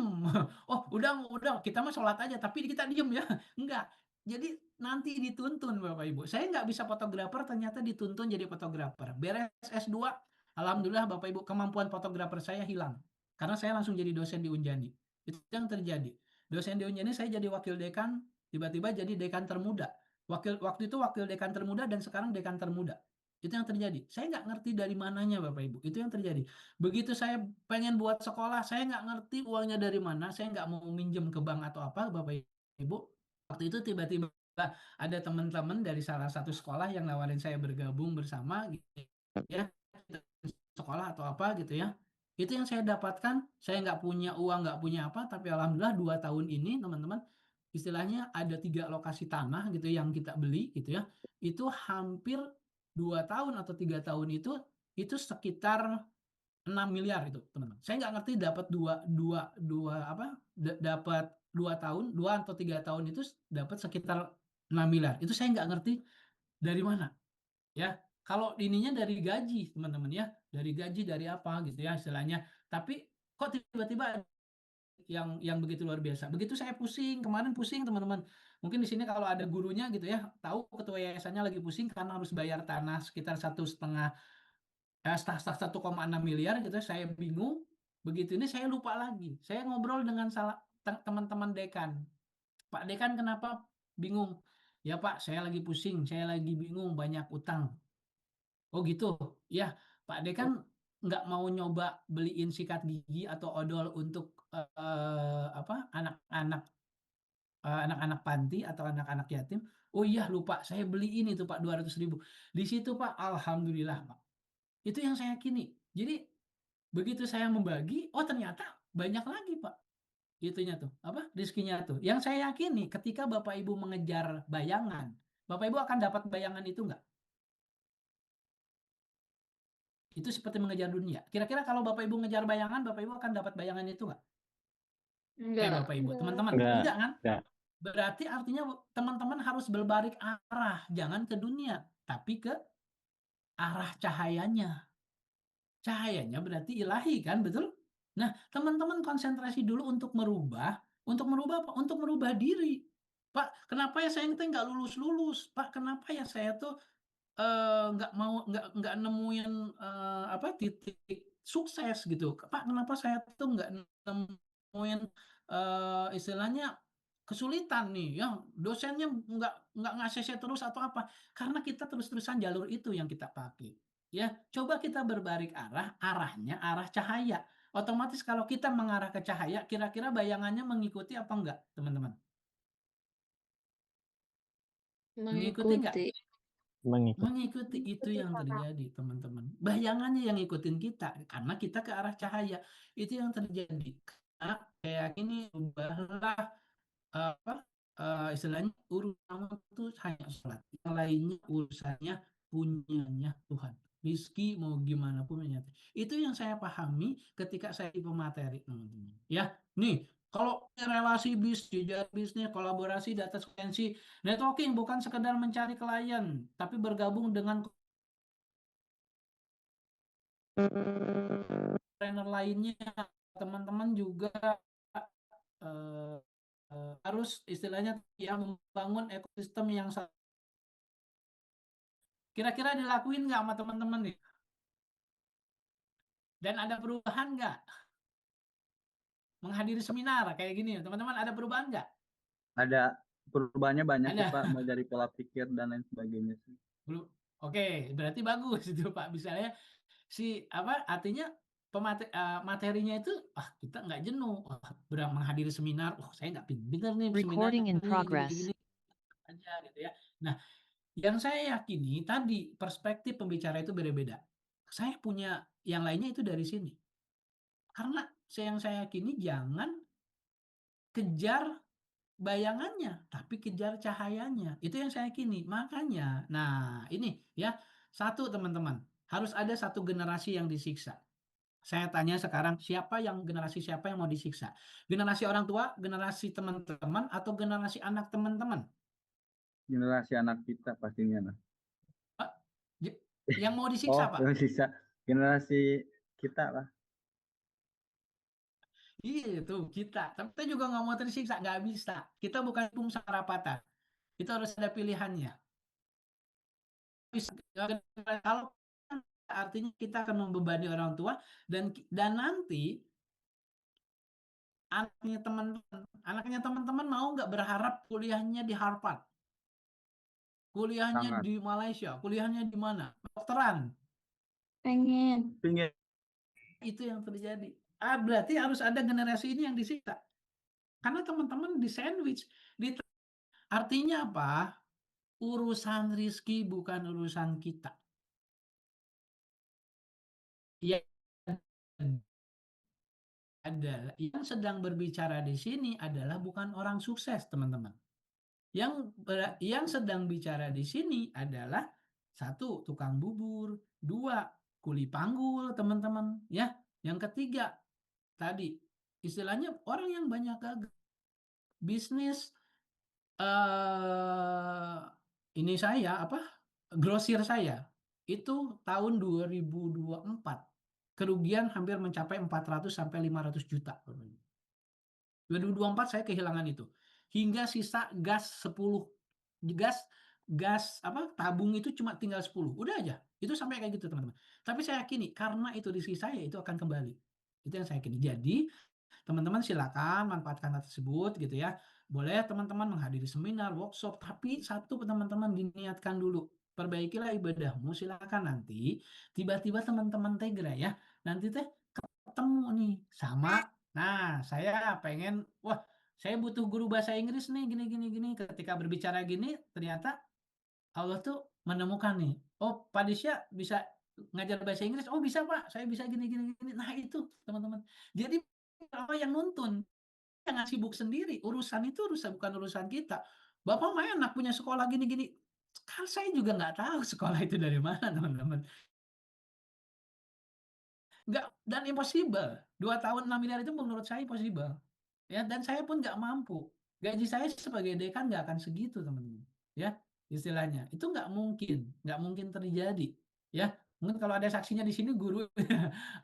[SPEAKER 1] Oh, udah kita mah sholat aja, tapi kita diem ya. Enggak. Jadi nanti dituntun Bapak Ibu. Saya nggak bisa fotografer, ternyata dituntun jadi fotografer. Beres S2, alhamdulillah Bapak Ibu, kemampuan fotografer saya hilang. Karena saya langsung jadi dosen di Unjani. Itu yang terjadi. Dosen di Unjani saya jadi wakil dekan, tiba-tiba jadi dekan termuda. Waktu itu wakil dekan termuda dan sekarang dekan termuda. Itu yang terjadi. Saya nggak ngerti dari mananya Bapak Ibu. Itu yang terjadi. Begitu saya pengen buat sekolah, saya nggak ngerti uangnya dari mana, saya nggak mau minjem ke bank atau apa, Bapak Ibu. Waktu itu tiba-tiba ada teman-teman dari salah satu sekolah yang nawarin saya bergabung bersama gitu ya, sekolah atau apa gitu ya. Itu yang saya dapatkan, saya nggak punya uang, nggak punya apa, tapi alhamdulillah 2 tahun ini teman-teman, istilahnya ada 3 lokasi tanah gitu yang kita beli gitu ya, itu hampir 2 tahun atau 3 tahun itu sekitar 6 miliar itu teman-teman. Saya nggak ngerti dapat dua apa dapat 2 tahun 2 atau 3 tahun itu dapat sekitar 6 miliar. Itu saya nggak ngerti dari mana ya. Kalau ininya dari gaji teman-teman ya, dari gaji dari apa gitu ya istilahnya. Tapi kok tiba-tiba yang begitu luar biasa. Begitu saya pusing kemarin, pusing teman-teman. Mungkin di sini kalau ada gurunya gitu ya, tahu ketua yayasannya lagi pusing karena harus bayar tanah sekitar 1,5 staf 1,6 miliar gitu. Saya bingung. Begitu ini saya lupa lagi. Saya ngobrol dengan teman-teman dekan. Pak Dekan, kenapa bingung? Ya Pak, saya lagi pusing, saya lagi bingung, banyak utang. Oh gitu. Ya, Pak Dekan nggak mau nyoba beliin sikat gigi atau odol untuk apa anak-anak panti atau anak-anak yatim. Oh iya lupa, saya beliin itu Pak 200.000. Di situ Pak, alhamdulillah Pak. Itu yang saya yakini. Jadi begitu saya membagi, oh ternyata banyak lagi Pak. Itunya tuh, apa? Rezekinya tuh. Yang saya yakini ketika Bapak Ibu mengejar bayangan, Bapak Ibu akan dapat bayangan itu enggak? Itu seperti mengejar dunia. Kira-kira kalau Bapak Ibu mengejar bayangan, Bapak Ibu akan dapat bayangan itu enggak?
[SPEAKER 2] Enggak.
[SPEAKER 1] Bapak Ibu, teman-teman,
[SPEAKER 4] Enggak.
[SPEAKER 1] enggak kan?
[SPEAKER 4] Enggak.
[SPEAKER 1] Berarti artinya teman-teman harus berbalik arah, jangan ke dunia, tapi ke arah cahayanya. Cahayanya berarti ilahi kan, betul? Nah, teman-teman konsentrasi dulu untuk merubah apa? Untuk merubah diri. Pak, kenapa ya saya nggak lulus-lulus? Pak, kenapa ya saya tuh nggak mau nggak nemuin apa titik sukses gitu. Pak, kenapa saya tuh nggak nemuin istilahnya kesulitan nih, ya dosennya nggak ngasih saya terus atau apa? Karena kita terus-terusan jalur itu yang kita pakai. Ya, coba kita berbalik arah, arahnya arah cahaya. Otomatis kalau kita mengarah ke cahaya, kira-kira bayangannya mengikuti apa enggak, teman-teman? Mengikuti enggak?
[SPEAKER 2] Mengikuti.
[SPEAKER 4] Mengikuti.
[SPEAKER 1] Mengikuti itu yang terjadi, teman-teman. Bayangannya yang ngikutin kita, karena kita ke arah cahaya. Itu yang terjadi. Karena kayak ini, ubahlah apa istilahnya urusan itu hanya sholat. Yang lainnya urusannya punyanya Tuhan. Rizki mau gimana pun menyatu. Itu yang saya pahami ketika saya di pemateri, teman-teman. Ya, nih kalau relasi bisnis, kolaborasi, data science, networking bukan sekedar mencari klien, tapi bergabung dengan trainer lainnya. Teman-teman juga eh, harus istilahnya ya membangun ekosistem yang kira-kira dilakuin nggak sama teman-teman nih? Dan ada perubahan nggak? Menghadiri seminar kayak gini, teman-teman ada perubahan nggak?
[SPEAKER 4] Ada perubahannya banyak sih
[SPEAKER 1] Ada.
[SPEAKER 4] Pak, mulai dari pola pikir dan lain sebagainya sih.
[SPEAKER 1] Belum. Oke, berarti bagus itu Pak. Misalnya si apa artinya materinya itu kita nggak jenuh. Menghadiri seminar, saya nggak pinter nih
[SPEAKER 5] Recording in
[SPEAKER 1] seminarnya
[SPEAKER 5] progress.
[SPEAKER 1] gini aja gitu ya. Nah, yang saya yakini tadi perspektif pembicara itu beda-beda. Saya punya yang lainnya itu dari sini. Karena yang saya yakini jangan kejar bayangannya, tapi kejar cahayanya. Itu yang saya yakini. Makanya, nah ini ya, satu teman-teman, harus ada satu generasi yang disiksa. Saya tanya sekarang, generasi siapa yang mau disiksa? Generasi orang tua, generasi teman-teman, atau generasi anak teman-teman?
[SPEAKER 4] Generasi anak kita pastinya. Nah.
[SPEAKER 1] Pak, yang mau
[SPEAKER 4] Oh,
[SPEAKER 1] disiksa, Pak?
[SPEAKER 4] yang sisa generasi kita lah.
[SPEAKER 1] Iya itu kita. Tapi kita juga nggak mau tersiksa, nggak bisa. Kita bukan pungsa rapatan. Kita harus ada pilihannya. Kalau artinya kita akan membebani orang tua dan nanti anaknya teman-teman mau nggak berharap kuliahnya di Harvard, kuliahnya
[SPEAKER 4] Sangat.
[SPEAKER 1] di Malaysia, kuliahnya di mana, dokteran.
[SPEAKER 2] Pengen.
[SPEAKER 4] Pingin.
[SPEAKER 1] Itu yang terjadi. Berarti harus ada generasi ini yang disiksa. Karena teman-teman di sandwich, Artinya apa? Urusan Rizky bukan urusan kita. Yang adalah yang sedang berbicara di sini adalah bukan orang sukses, teman-teman. Yang sedang bicara di sini adalah satu, tukang bubur, dua, kuli panggul, teman-teman, ya. Yang ketiga, tadi istilahnya orang yang banyak gagal bisnis, ini saya apa? Grosir saya itu tahun 2024 kerugian hampir mencapai 400 sampai 500 juta. 2024 saya kehilangan itu. Hingga sisa gas 10 gas gas apa tabung itu cuma tinggal 10. Udah aja. Itu sampai kayak gitu, teman-teman. Tapi saya yakini karena itu rezeki saya itu akan kembali. Itu yang saya yakini. Jadi, teman-teman silakan manfaatkan hal tersebut gitu ya. Boleh teman-teman menghadiri seminar, workshop, tapi satu teman-teman diniatkan dulu. Perbaikilah ibadahmu, silakan nanti tiba-tiba teman-teman tegra ya. Nanti teh ketemu nih sama, nah saya pengen, wah saya butuh guru bahasa Inggris nih gini gini gini. Ketika berbicara gini ternyata Allah tuh menemukan nih, oh Pak Disya bisa ngajar bahasa Inggris, oh bisa Pak, saya bisa gini gini gini. Nah itu teman-teman, jadi apa yang nuntun, jangan sibuk sendiri, urusan itu bukan urusan kita. Bapak mah enak punya sekolah gini gini, kan saya juga nggak tahu sekolah itu dari mana, teman-teman. Nggak, dan impossible. 2 tahun 6 miliar itu menurut saya impossible. Ya, dan saya pun nggak mampu. Gaji saya sebagai dekan nggak akan segitu, teman-teman. Ya, istilahnya. Itu nggak mungkin terjadi. Ya, mungkin kalau ada saksinya di sini guru,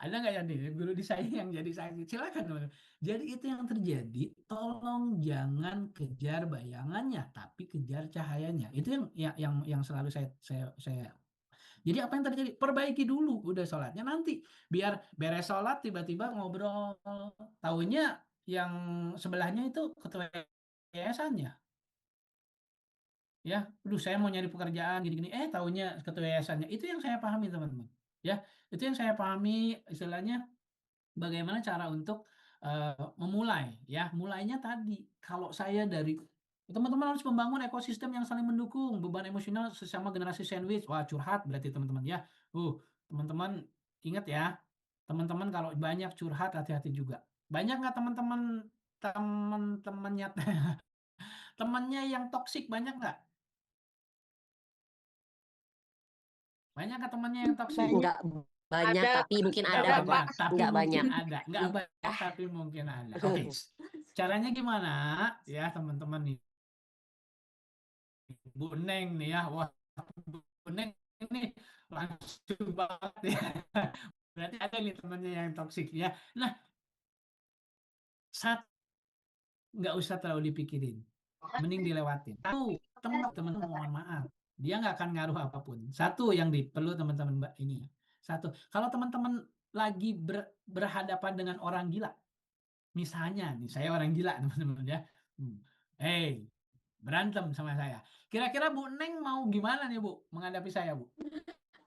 [SPEAKER 1] ada nggak ya nih guru di saya yang jadi saksi? Silakan, teman-teman. Jadi itu yang terjadi. Tolong jangan kejar bayangannya, tapi kejar cahayanya. Itu yang selalu saya jadi apa yang terjadi? Perbaiki dulu udah sholatnya, nanti biar beres sholat tiba-tiba ngobrol. Taunya yang sebelahnya itu ketua yayasannya. Ya, aduh saya mau nyari pekerjaan gini-gini. Taunya ketua yayasannya. Itu yang saya pahami, teman-teman. Ya, itu yang saya pahami istilahnya bagaimana cara untuk memulai. Ya, mulainya tadi. Kalau saya dari teman-teman harus membangun ekosistem yang saling mendukung, beban emosional sesama generasi sandwich. Wah, curhat berarti teman-teman ya. Teman-teman ingat ya, teman-teman kalau banyak curhat hati-hati juga. Banyak nggak teman-temannya temannya yang toksik, banyak nggak? Banyak nggak temannya yang toksik?
[SPEAKER 5] Enggak banyak,
[SPEAKER 2] Ada,
[SPEAKER 5] tapi mungkin
[SPEAKER 1] Nggak
[SPEAKER 5] ada
[SPEAKER 1] banyak,
[SPEAKER 5] kok.
[SPEAKER 1] tapi
[SPEAKER 5] Nggak
[SPEAKER 1] mungkin
[SPEAKER 5] banyak.
[SPEAKER 1] ada. Nggak banyak, tapi mungkin ada. Oke, caranya gimana? Ya teman-teman nih, Bu Neng nih ya, wah Bu Neng ini langsung banget ya. Berarti ada nih temannya yang toksik ya. Nah, nggak usah terlalu dipikirin, mending dilewatin. Teman-teman mohon maaf, dia nggak akan ngaruh apapun. Satu yang perlu teman-teman mbak ini ya. Satu, kalau teman-teman lagi berhadapan dengan orang gila, misalnya nih saya orang gila teman-teman ya, berantem sama saya. Kira-kira Bu Neng mau gimana nih Bu menghadapi saya Bu?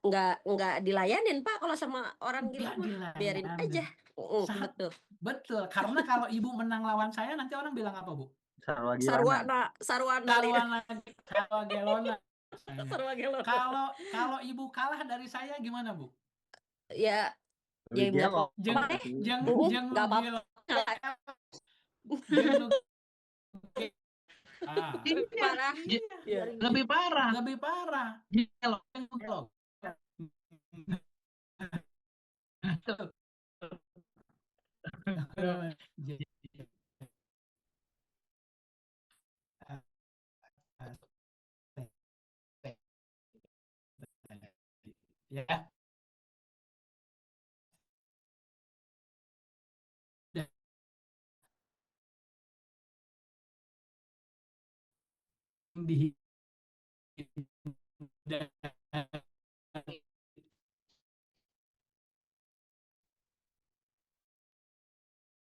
[SPEAKER 5] Nggak dilayanin Pak kalau sama orang gila
[SPEAKER 1] Nggak
[SPEAKER 5] mah. Biarin aja. Betul.
[SPEAKER 1] Betul, karena kalau Ibu menang lawan saya nanti orang bilang apa Bu?
[SPEAKER 4] Sarwagilana.
[SPEAKER 5] Sarwana
[SPEAKER 1] Kalau gelona.
[SPEAKER 5] Sarwa gelona.
[SPEAKER 1] Kalau Ibu kalah dari saya gimana Bu?
[SPEAKER 5] Ya,
[SPEAKER 4] Lebih
[SPEAKER 5] bilang
[SPEAKER 4] gelok.
[SPEAKER 1] Jeng
[SPEAKER 5] nggak apa-apa.
[SPEAKER 1] jeng
[SPEAKER 5] Parah.
[SPEAKER 1] lebih parah. Lebih parah. Gelok. Ya. Di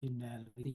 [SPEAKER 1] hindari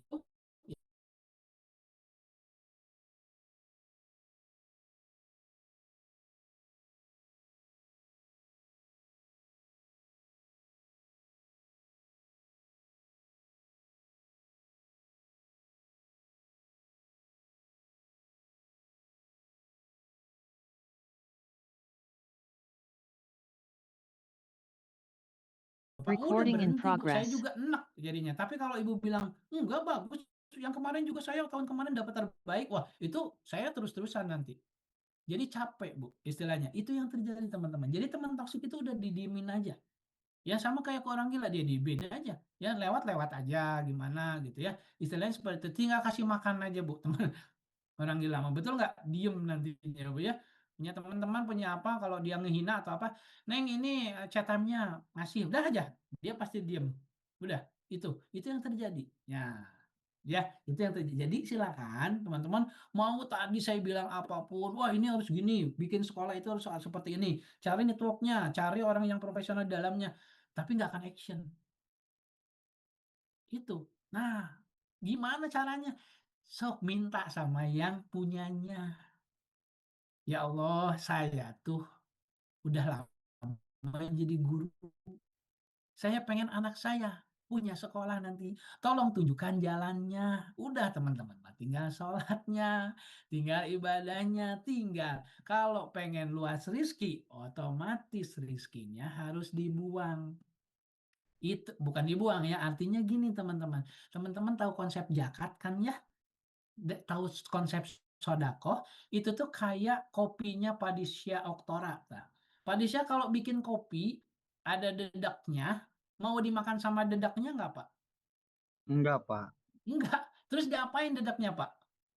[SPEAKER 1] gampang, udah berhenti Bu. Saya juga enak jadinya. Tapi kalau ibu bilang enggak bagus, yang kemarin juga saya tahun kemarin dapat terbaik, wah itu saya terus-terusan nanti. Jadi capek Bu, istilahnya. Itu yang terjadi teman-teman. Jadi teman toksik itu udah didiemin aja. Ya sama kayak ke orang gila, dia diemin aja. Ya lewat-lewat aja gimana gitu ya. Istilahnya seperti itu. Tinggal kasih makan aja Bu, teman. Orang gila mah betul nggak? Diem nantinya Bu ya. Punya teman-teman punya apa kalau dia ngehina atau apa, Neng ini chat time-nya ngasih, udah aja. Dia pasti diem. Udah, itu yang terjadi. Ya, itu yang terjadi. Jadi silakan teman-teman, mau tadi saya bilang apapun, wah ini harus gini, bikin sekolah itu harus seperti ini, cari networknya, cari orang yang profesional di dalamnya, tapi nggak akan action. Itu. Nah, gimana caranya? Sok minta sama yang punyanya. Ya Allah, saya tuh udah lama jadi guru. Saya pengen anak saya punya sekolah nanti. Tolong tunjukkan jalannya. Udah teman-teman, tinggal sholatnya, tinggal ibadahnya, tinggal. Kalau pengen luas rizki, otomatis rizkinya harus dibuang. Itu bukan dibuang ya, artinya gini teman-teman. Teman-teman tahu konsep zakat kan ya? Tahu konsep sodako? Itu tuh kayak kopinya Padisya Oktora. Nah, Padisya kalau bikin kopi, ada dedaknya, mau dimakan sama dedaknya nggak Pak?
[SPEAKER 4] Enggak, Pak.
[SPEAKER 1] Enggak. Terus diapain dedaknya Pak?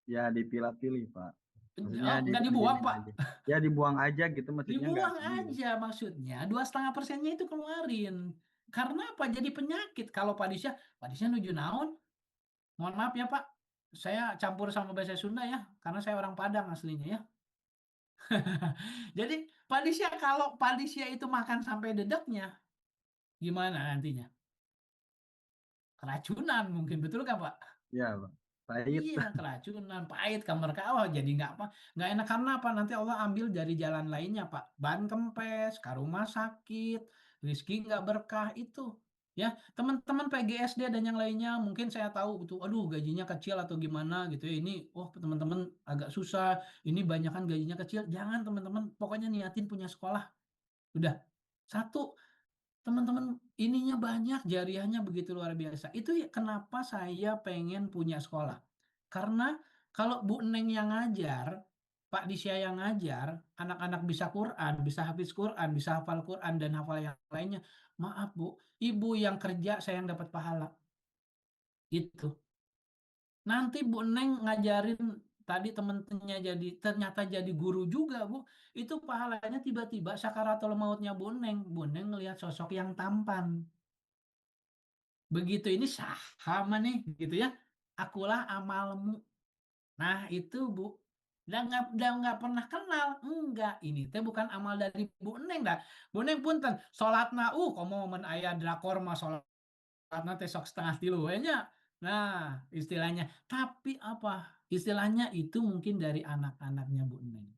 [SPEAKER 4] Ya dipilah-pilih, Pak. Maksudnya
[SPEAKER 1] Oh, nggak dibuang Pak?
[SPEAKER 4] aja. Ya dibuang aja gitu, maksudnya
[SPEAKER 1] Dibuang
[SPEAKER 4] enggak.
[SPEAKER 1] aja maksudnya. 2,5%-nya itu keluarin. Karena apa? Jadi penyakit. Kalau Padisya nuju naon? Mohon maaf ya Pak. Saya campur sama bahasa Sunda ya. Karena saya orang Padang aslinya ya. Jadi kalau Padisya itu makan sampai dedeknya, gimana nantinya? Keracunan mungkin, betul nggak Pak?
[SPEAKER 4] Ya, Pak. Pahit.
[SPEAKER 1] Iya, keracunan, pahit, kamar kawah, jadi nggak enak karena apa? Nanti Allah ambil dari jalan lainnya Pak. Ban kempes, ke rumah sakit, rezeki nggak berkah itu. Ya, teman-teman PGSD dan yang lainnya mungkin saya tahu itu, aduh gajinya kecil atau gimana gitu ya. Ini, oh teman-teman agak susah, ini banyak kan gajinya kecil. Jangan teman-teman, pokoknya niatin punya sekolah. Udah, satu, teman-teman ininya banyak, jariahnya begitu luar biasa. Itu ya kenapa saya pengen punya sekolah. Karena kalau Bu Neng yang ngajar, Pak Disya yang ngajar, anak-anak bisa Quran, bisa hafiz Quran, bisa hafal Quran dan hafal yang lainnya. Maaf Bu, ibu yang kerja saya yang dapat pahala. Itu. Nanti Bu Neng ngajarin tadi temen-temennya ternyata jadi guru juga Bu. Itu pahalanya tiba-tiba sakaratul mautnya Bu Neng ngelihat sosok yang tampan. Begitu ini sama nih gitu ya. Akulah amalmu. Nah, itu Bu. Udah nggak pernah kenal. Enggak, ini teh bukan amal dari Bu Neng dah. Bu Neng punten, salatna komo men aya drakor mah salatna teh sok setengah tilu we nya. Nah, istilahnya. Tapi apa? Istilahnya itu mungkin dari anak-anaknya Bu Neng.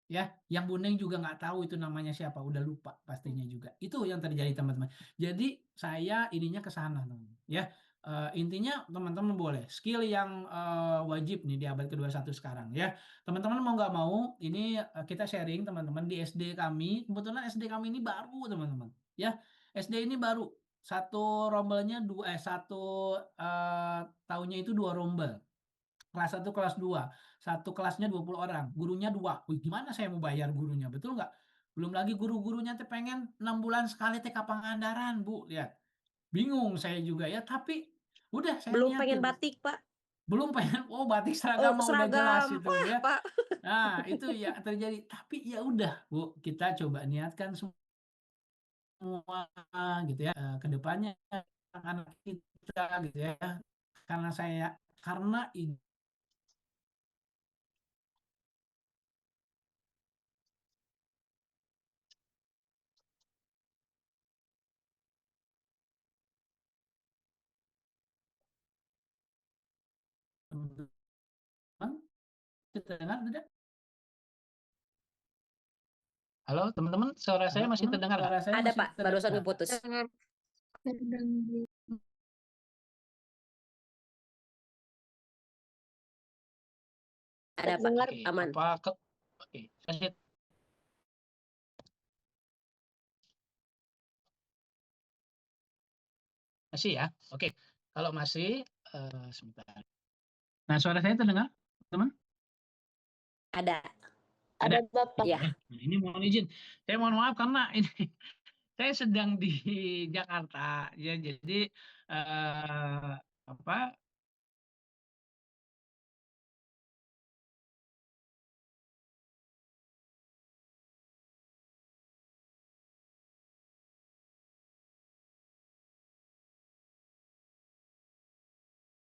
[SPEAKER 1] Ya, yang Bu Neng juga nggak tahu itu namanya siapa, udah lupa pastinya juga. Itu yang terjadi teman-teman. Jadi saya ininya ke sana teman. Ya, intinya teman-teman boleh skill yang wajib nih di abad ke-21 sekarang ya. Teman-teman mau nggak mau, ini kita sharing teman-teman di SD kami. Kebetulan SD kami ini baru teman-teman. Ya, SD ini baru. Satu rombelnya satu tahunnya itu 2 rombel. Kelas 1, kelas 2. Satu kelasnya 20 orang, gurunya 2. Wih, gimana saya mau bayar gurunya, betul nggak? Belum lagi guru-gurunya teh pengen 6 bulan sekali teh ke Pangandaran, Bu. Lihat. Bingung saya juga ya, tapi udah saya
[SPEAKER 5] Belum pengen
[SPEAKER 1] niatin.
[SPEAKER 5] batik, Pak.
[SPEAKER 1] Belum pengen, batik
[SPEAKER 5] Oh,
[SPEAKER 1] seragam mah udah jelas
[SPEAKER 5] seragam.
[SPEAKER 1] itu
[SPEAKER 5] Wah,
[SPEAKER 1] ya.
[SPEAKER 5] Pak.
[SPEAKER 1] Nah, itu ya terjadi. Tapi ya udah, Bu, kita coba niatkan semua gitu ya, ke depannya anak kita gitu ya. Karena ini teman-teman, kita dengar tidak? Halo teman-teman, suara saya masih terdengar nggak?
[SPEAKER 5] Ada Pak, barusan keputus. Ada Pak,
[SPEAKER 1] Oke,
[SPEAKER 5] aman.
[SPEAKER 1] Oke, saya Masih ya? Oke. Kalau masih, sebentar. Nah, suara saya terdengar, teman?
[SPEAKER 5] Ada.
[SPEAKER 1] Ada.
[SPEAKER 2] Ada Bapak.
[SPEAKER 5] Ya.
[SPEAKER 1] Nah, ini mohon izin. Saya mohon maaf karena ini saya sedang di Jakarta, ya. Jadi apa?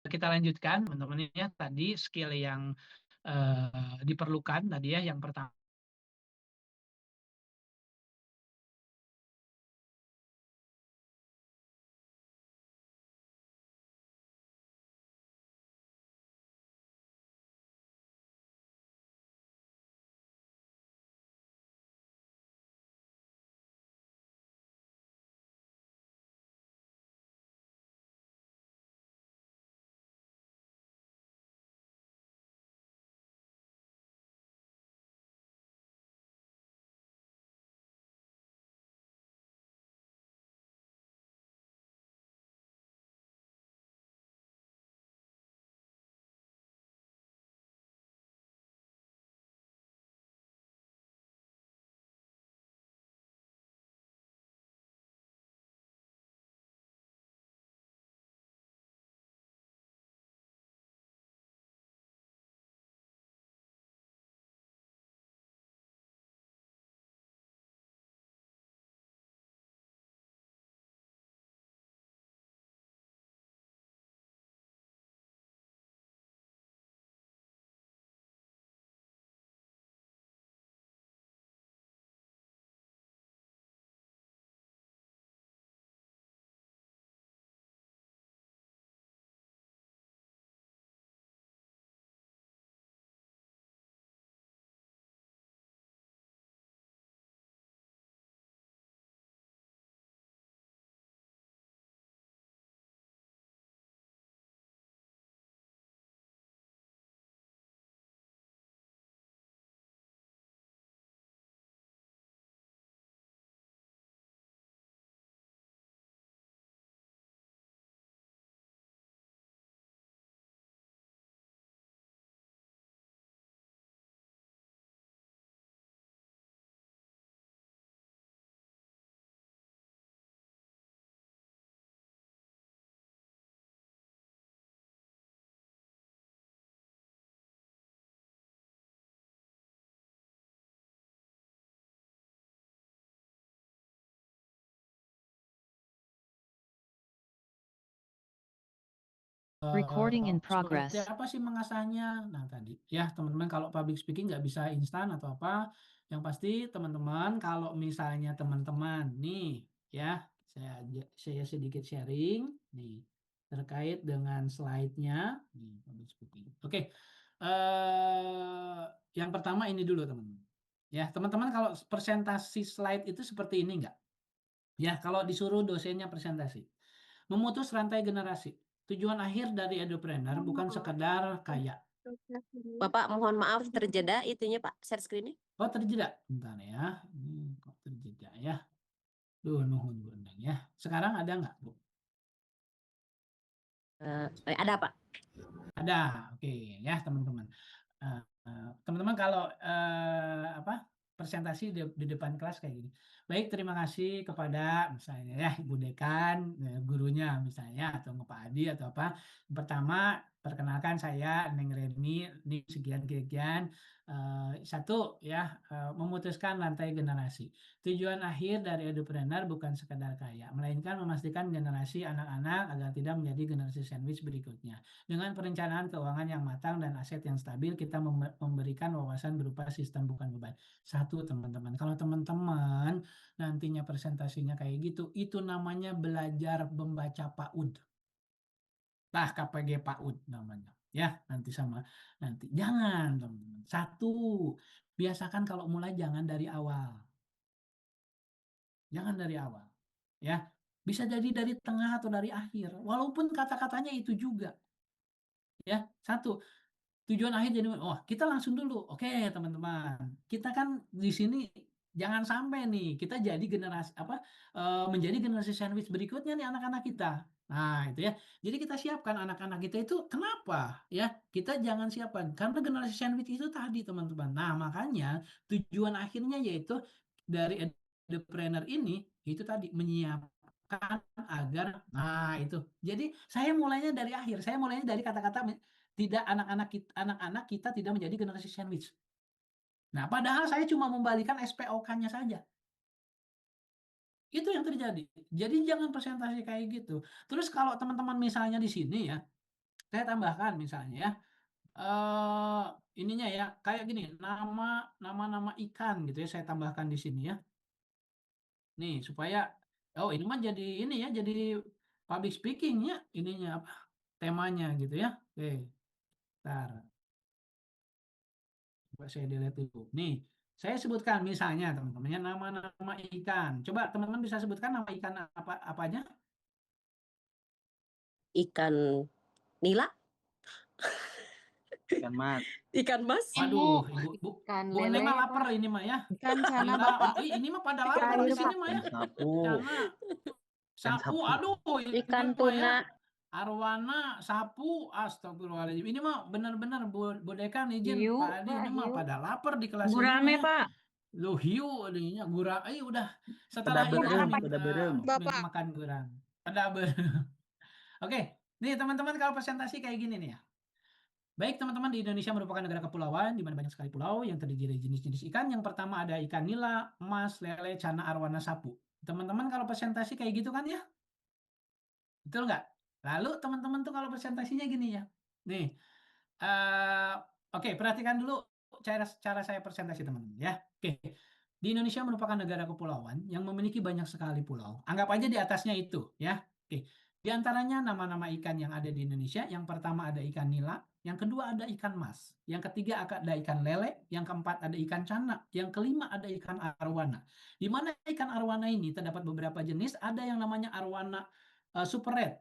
[SPEAKER 1] Kita lanjutkan, teman-teman ya. Tadi skill yang diperlukan tadi ya, yang pertama.
[SPEAKER 6] Recording in
[SPEAKER 1] Seperti
[SPEAKER 6] progress.
[SPEAKER 1] apa sih mengasahnya? Nah, tadi ya teman-teman, kalau public speaking nggak bisa instan atau apa, yang pasti teman-teman kalau misalnya teman-teman nih ya, saya sedikit sharing nih terkait dengan slide-nya nih, public speaking. Oke. Yang pertama ini dulu teman-teman. Ya, teman-teman kalau presentasi slide itu seperti ini nggak? Ya, kalau disuruh dosennya presentasi. Memutus rantai generasi. Tujuan akhir dari Edupreneur bukan sekedar kaya.
[SPEAKER 5] Bapak mohon maaf terjeda itunya Pak, share screen-nya.
[SPEAKER 1] Oh, terjeda. Bentar ya. Ini kok terjeda ya. Duh, nuhun Bu Endang ya. Sekarang ada nggak, Bu?
[SPEAKER 5] Ada Pak.
[SPEAKER 1] Ada. Oke ya, teman-teman. Teman-teman kalau apa presentasi di depan kelas kayak gini. Baik, terima kasih kepada misalnya ya Ibu Dekan, gurunya misalnya, atau Pak Adi atau apa. Pertama, perkenalkan saya Neng Reni, ini sekian-sekian. Satu ya, memutuskan rantai generasi. Tujuan akhir dari Edupreneur bukan sekedar kaya, melainkan memastikan generasi anak-anak agar tidak menjadi generasi sandwich berikutnya. Dengan perencanaan keuangan yang matang dan aset yang stabil, kita memberikan wawasan berupa sistem bukan beban. Satu, teman-teman. Kalau teman-teman nantinya presentasinya kayak gitu, itu namanya belajar membaca PAUD. KPG PAUD namanya. Ya, nanti sama nanti. Jangan, teman-teman. Satu, biasakan kalau mulai jangan dari awal. Jangan dari awal. Ya, bisa jadi dari tengah atau dari akhir. Walaupun kata-katanya itu juga. Ya, satu. Tujuan akhir jadi kita langsung dulu. Oke, teman-teman. Kita kan di sini jangan sampai nih kita jadi generasi menjadi generasi sandwich berikutnya nih anak-anak kita. Nah, itu ya. Jadi kita siapkan anak-anak kita itu kenapa ya? Kita jangan siapkan karena generasi sandwich itu tadi, teman-teman. Nah, makanya tujuan akhirnya yaitu dari entrepreneur ini itu tadi menyiapkan agar itu. Jadi saya mulainya dari akhir. Saya mulainya dari kata-kata tidak anak-anak kita tidak menjadi generasi sandwich. Nah, padahal saya cuma membalikan SPOK-nya saja. Itu yang terjadi. Jadi jangan presentasi kayak gitu. Terus kalau teman-teman misalnya di sini ya, saya tambahkan misalnya ya, ininya ya kayak gini, nama ikan gitu ya saya tambahkan di sini ya. Nih supaya ini mah jadi ini ya, jadi public speaking ya ininya apa temanya gitu ya. Oke. Bentar. Coba saya delete dulu. Nih, saya sebutkan misalnya teman-temannya nama-nama ikan. Coba teman-teman bisa sebutkan nama ikan apa aja?
[SPEAKER 5] Ikan nila,
[SPEAKER 4] Ikan mas.
[SPEAKER 5] ikan mas,
[SPEAKER 1] Waduh, Bu
[SPEAKER 2] Ikan
[SPEAKER 1] Bu Neng
[SPEAKER 2] lele,
[SPEAKER 1] mah lapar
[SPEAKER 2] Pak.
[SPEAKER 1] ini mah ya.
[SPEAKER 2] Ikan sana,
[SPEAKER 1] Nila,
[SPEAKER 2] Bapak.
[SPEAKER 1] ini mah pada
[SPEAKER 2] Ikan
[SPEAKER 1] lapar di
[SPEAKER 2] air,
[SPEAKER 1] sini
[SPEAKER 2] Pak.
[SPEAKER 1] mah
[SPEAKER 4] Ikan
[SPEAKER 1] ya.
[SPEAKER 4] sapu.
[SPEAKER 1] Karena
[SPEAKER 4] Ikan
[SPEAKER 1] sapu,
[SPEAKER 4] sapu.
[SPEAKER 1] aduh, ini
[SPEAKER 2] Ikan
[SPEAKER 1] mah ya.
[SPEAKER 2] tuna.
[SPEAKER 1] Arwana, sapu, astagfirullahaladzim. Ini mah benar-benar Bu Dekan izin
[SPEAKER 2] Hiu,
[SPEAKER 1] Pak Adi
[SPEAKER 2] Pak,
[SPEAKER 1] ini mah
[SPEAKER 2] hiu.
[SPEAKER 1] pada lapar di kelas ini mah
[SPEAKER 2] Gurame,
[SPEAKER 1] ya.
[SPEAKER 2] Pak.
[SPEAKER 1] Lo hiu ininya gurang. Udah
[SPEAKER 4] Pada
[SPEAKER 1] setelah ini
[SPEAKER 4] berem,
[SPEAKER 1] minta
[SPEAKER 4] pada berem.
[SPEAKER 2] Bapak.
[SPEAKER 1] makan gurang. Pada berem. Oke, nih teman-teman kalau presentasi kayak gini nih ya. Baik teman-teman, di Indonesia merupakan negara kepulauan di mana banyak sekali pulau yang terdiri dari jenis-jenis ikan. Yang pertama ada ikan nila, emas, lele, cana, arwana, sapu. Teman-teman kalau presentasi kayak gitu kan ya? Betul nggak? Lalu teman-teman tuh kalau presentasinya gini ya. Nih, oke, perhatikan dulu cara saya presentasi teman-teman ya. Oke, di Indonesia merupakan negara kepulauan yang memiliki banyak sekali pulau. Anggap aja di atasnya itu ya. Oke, di antaranya nama-nama ikan yang ada di Indonesia. Yang pertama ada ikan nila, yang kedua ada ikan mas, yang ketiga ada ikan lele, yang keempat ada ikan cana, yang kelima ada ikan arwana. Di mana ikan arwana ini terdapat beberapa jenis. Ada yang namanya arwana super red,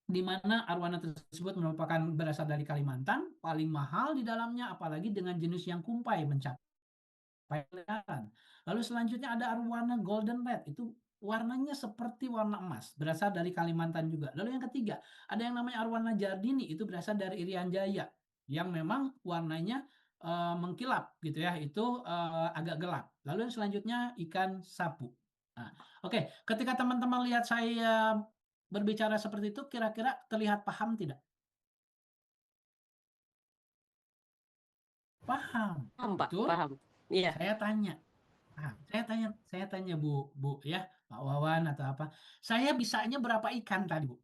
[SPEAKER 1] di mana arwana tersebut merupakan berasal dari Kalimantan, paling mahal di dalamnya, apalagi dengan jenis yang kumpai mencapai miliaran. Lalu selanjutnya ada arwana golden red, itu warnanya seperti warna emas, berasal dari Kalimantan juga. Lalu yang ketiga, ada yang namanya arwana jardini, itu berasal dari Irian Jaya, yang memang warnanya mengkilap gitu ya, itu agak gelap. Lalu yang selanjutnya ikan sapu. Nah, oke, ketika teman-teman lihat saya berbicara seperti itu, kira-kira terlihat paham tidak? Paham,
[SPEAKER 5] paham Pak,
[SPEAKER 1] betul?
[SPEAKER 5] paham. Iya,
[SPEAKER 1] Saya tanya, saya tanya Bu ya, Pak Wawan atau apa? Saya bisanya berapa ikan tadi Bu?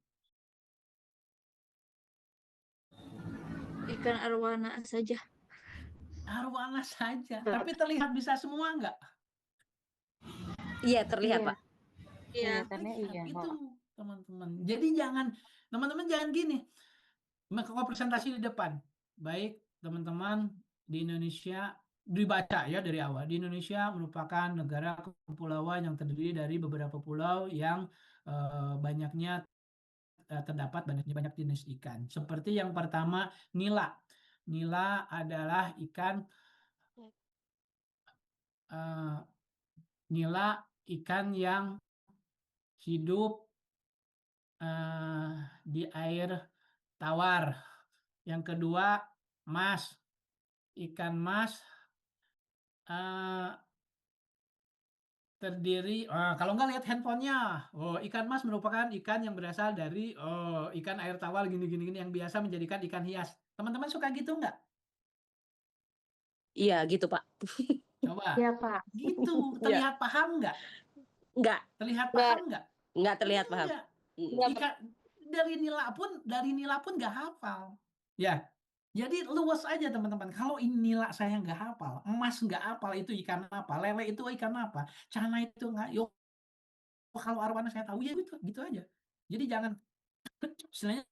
[SPEAKER 2] Ikan arwana saja.
[SPEAKER 1] Arwana saja, tapi terlihat bisa semua nggak?
[SPEAKER 5] iya terlihat
[SPEAKER 2] Iya.
[SPEAKER 5] Pak.
[SPEAKER 2] Iya.
[SPEAKER 1] Terlihat, itu teman-teman. Jadi teman-teman jangan gini, kalau presentasi di depan, baik teman-teman di Indonesia dibaca ya dari awal. Di Indonesia merupakan negara kepulauan yang terdiri dari beberapa pulau yang banyaknya terdapat banyak jenis ikan. Seperti yang pertama nila. Nila adalah ikan eh, nila ikan yang hidup di air tawar. Yang kedua mas. Ikan mas terdiri kalau nggak lihat handphonenya, ikan mas merupakan ikan yang berasal dari ikan air tawar gini yang biasa menjadikan ikan hias. Teman-teman suka gitu nggak?
[SPEAKER 5] Iya gitu Pak.
[SPEAKER 1] Coba
[SPEAKER 2] Iya, Pak.
[SPEAKER 1] gitu,
[SPEAKER 5] Iya,
[SPEAKER 1] terlihat paham nggak?
[SPEAKER 5] enggak
[SPEAKER 1] Terlihat paham nggak?
[SPEAKER 5] terlihat paham.
[SPEAKER 1] Enggak.
[SPEAKER 5] Mm.
[SPEAKER 1] Ikan dari nila pun nggak hafal ya. Jadi luas aja teman-teman. Kalau ini nila saya nggak hafal, emas nggak hafal itu ikan apa, lele itu ikan apa, cana itu nggak. Yo, kalau arwana saya tahu ya gitu aja. Jadi jangan istilahnya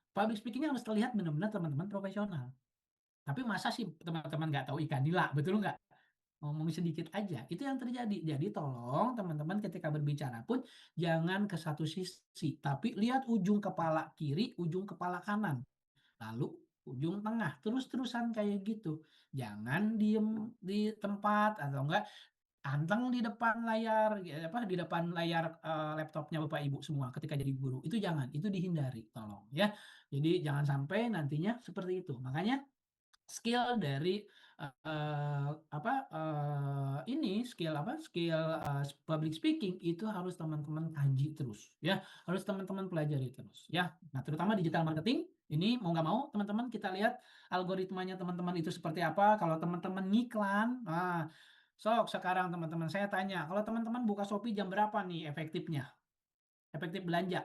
[SPEAKER 1] public speakingnya harus terlihat benar-benar teman-teman profesional. Tapi masa sih teman-teman nggak tahu ikan nila, betul nggak? Ngomong sedikit aja, itu yang terjadi. Jadi tolong teman-teman ketika berbicara pun jangan ke satu sisi, tapi lihat ujung kepala kiri, ujung kepala kanan, lalu ujung tengah, terus-terusan kayak gitu. Jangan diem di tempat atau enggak anteng di depan layar, ya, apa di depan layar laptopnya Bapak Ibu semua ketika jadi guru. Itu jangan, itu dihindari, tolong ya. Jadi jangan sampai nantinya seperti itu. Makanya skill dari ini skill public speaking itu harus teman-teman kaji terus ya, harus teman-teman pelajari terus ya. Nah, terutama digital marketing ini mau nggak mau teman-teman kita lihat algoritmanya teman-teman itu seperti apa. Kalau teman-teman ngiklan, nah sekarang teman-teman saya tanya, kalau teman-teman buka Shopee jam berapa nih efektif belanja?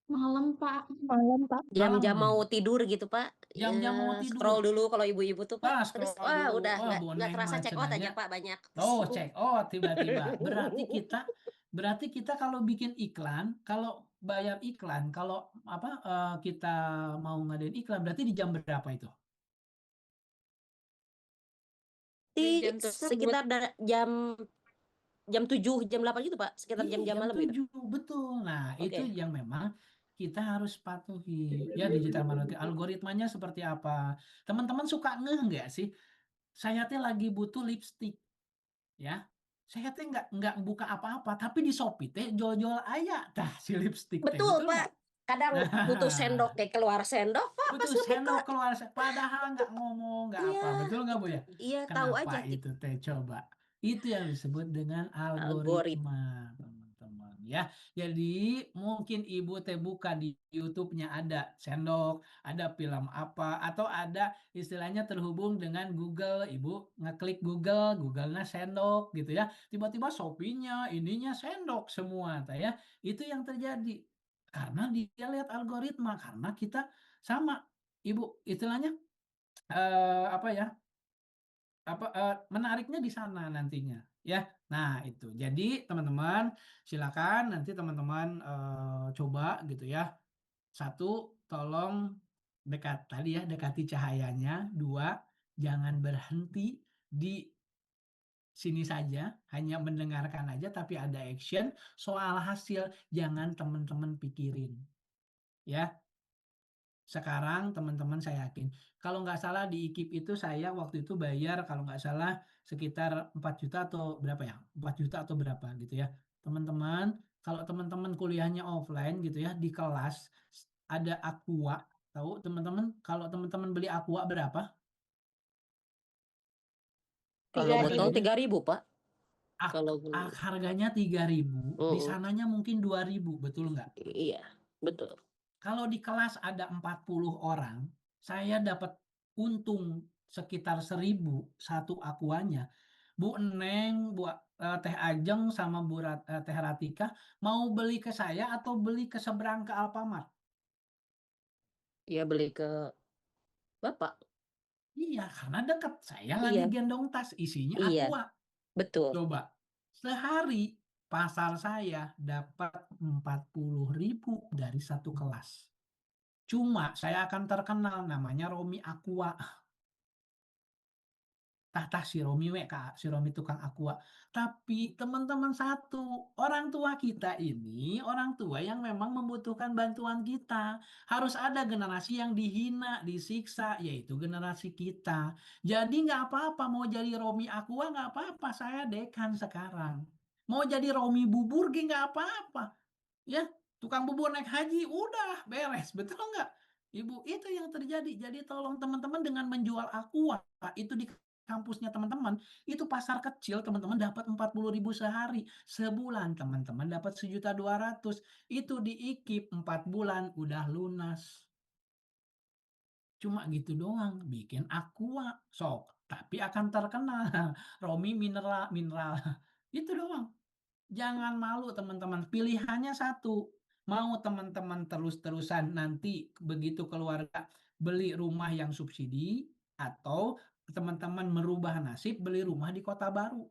[SPEAKER 2] Malam, Pak.
[SPEAKER 5] Jam-jam
[SPEAKER 1] Malam.
[SPEAKER 5] mau tidur gitu Pak.
[SPEAKER 1] Jam-jam mau tidur.
[SPEAKER 5] Scroll dulu kalau ibu-ibu tuh Pak. Terus
[SPEAKER 1] Scroll
[SPEAKER 5] wah
[SPEAKER 1] dulu.
[SPEAKER 5] udah
[SPEAKER 1] Wah,
[SPEAKER 5] nggak
[SPEAKER 1] boneng
[SPEAKER 5] kerasa check out aja
[SPEAKER 1] macenanya.
[SPEAKER 5] Pak banyak.
[SPEAKER 1] Oh, check out tiba-tiba. Berarti kita kalau bikin iklan, kalau bayar iklan, kalau kita mau ngadain iklan, berarti di jam berapa itu?
[SPEAKER 2] Jam tersebut.
[SPEAKER 5] Sekitar jam 7, jam 8 gitu Pak. Sekitar
[SPEAKER 1] Iya,
[SPEAKER 5] jam-jam
[SPEAKER 1] jam
[SPEAKER 5] malam gitu.
[SPEAKER 1] 7, betul. Nah, itu
[SPEAKER 5] Oke.
[SPEAKER 1] yang memang kita harus patuhi. Ya, digital marketing algoritmanya seperti apa? Teman-teman suka nggak sih? Saya teh lagi butuh lipstick, ya. Saya teh nggak buka apa-apa, tapi di Shopee teh jual-jual aya tah si lipstick teh,
[SPEAKER 5] Betul
[SPEAKER 1] betul
[SPEAKER 5] Pak.
[SPEAKER 1] nggak?
[SPEAKER 5] Kadang butuh sendok kayak keluar sendok Pak pas
[SPEAKER 1] Butuh sendok
[SPEAKER 5] ngebuka.
[SPEAKER 1] keluar, padahal nggak ngomong, nggak apa,
[SPEAKER 5] Iya.
[SPEAKER 1] betul nggak Bu ya?
[SPEAKER 5] Iya tahu
[SPEAKER 1] Kenapa
[SPEAKER 5] aja
[SPEAKER 1] itu teh coba? Itu yang disebut dengan
[SPEAKER 5] algoritma.
[SPEAKER 1] algoritma, teman-teman ya. Jadi mungkin Ibu teh buka di YouTube-nya ada sendok, ada film apa, atau ada istilahnya terhubung dengan Google. Ibu ngeklik Google, Google-nya sendok gitu ya. Tiba-tiba Shopee-nya, ininya sendok semua, tah ya. Itu yang terjadi. Karena dia lihat algoritma, karena kita sama Ibu istilahnya menariknya di sana nantinya ya. Nah, itu. Jadi teman-teman silakan nanti teman-teman coba gitu ya. Satu, tolong dekati cahayanya. Dua, jangan berhenti di sini saja, hanya mendengarkan aja tapi ada action. Soal hasil jangan teman-teman pikirin ya. Sekarang teman-teman saya yakin, kalau nggak salah di IKIP itu saya waktu itu bayar kalau nggak salah sekitar 4 juta atau berapa ya, 4 juta atau berapa gitu ya. Teman-teman, kalau teman-teman kuliahnya offline gitu ya, di kelas ada Aqua, tahu teman-teman kalau teman-teman beli Aqua berapa?
[SPEAKER 5] Kalau botol
[SPEAKER 2] 3.000.
[SPEAKER 5] 3.000 Pak. Kalau
[SPEAKER 1] Harganya 3.000, di
[SPEAKER 5] Mm-mm.
[SPEAKER 1] sananya mungkin 2.000, betul nggak?
[SPEAKER 5] Iya, betul.
[SPEAKER 1] Kalau di kelas ada 40 orang, saya dapat untung sekitar 1.000 satu akuanya. Bu Neng, Teh Ajeng sama Teh Ratika mau beli ke saya atau beli ke seberang ke Alfamart?
[SPEAKER 5] Iya beli ke Bapak.
[SPEAKER 1] Iya, karena dekat. Saya lagi
[SPEAKER 5] Iya,
[SPEAKER 1] gendong tas isinya
[SPEAKER 5] iya,
[SPEAKER 1] Aqua.
[SPEAKER 5] betul.
[SPEAKER 1] Coba, sehari pasar saya dapat 40.000 dari satu kelas. Cuma saya akan terkenal namanya Romi Aqua. Tah si Romi Kak, si Romi tukang Aqua. Tapi teman-teman satu, orang tua kita ini orang tua yang memang membutuhkan bantuan kita. Harus ada generasi yang dihina, disiksa, yaitu generasi kita. Jadi nggak apa-apa mau jadi Romi Aqua nggak apa-apa, saya dekan sekarang. Mau jadi Romi Bubur nggak apa-apa. Ya, tukang bubur naik haji udah beres, betul nggak Ibu? Itu yang terjadi. Jadi tolong teman-teman dengan menjual Aqua itu di kampusnya teman-teman, itu pasar kecil teman-teman dapat 40.000 sehari, sebulan teman-teman dapat 1.200.000, itu di IKIP 4 bulan udah lunas. Cuma gitu doang bikin Aqua sok, tapi akan terkenal Romi mineral itu doang. Jangan malu teman-teman, pilihannya satu. Mau teman-teman terus-terusan nanti begitu keluarga beli rumah yang subsidi, atau teman-teman merubah nasib beli rumah di kota baru.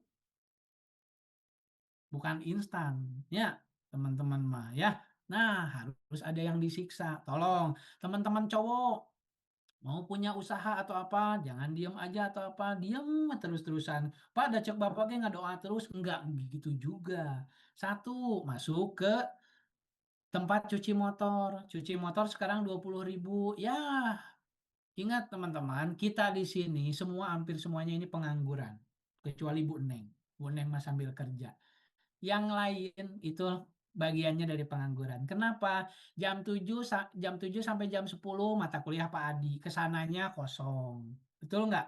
[SPEAKER 1] Bukan instan, ya teman-teman mah ya. Nah, harus ada yang disiksa. Tolong teman-teman cowok mau punya usaha atau apa, jangan diem aja atau apa, diem terus-terusan. Pak, ada cek bapaknya nggak doa terus, enggak gitu juga. Satu, masuk ke tempat cuci motor sekarang 20.000. Ya, ingat teman-teman, kita di sini semua hampir semuanya ini pengangguran, kecuali Bu Neng. Boneng mah sambil kerja. Yang lain itu bagiannya dari pengangguran. Kenapa? Jam 7 sampai jam 10 mata kuliah Pak Adi. Kesananya kosong. Betul nggak?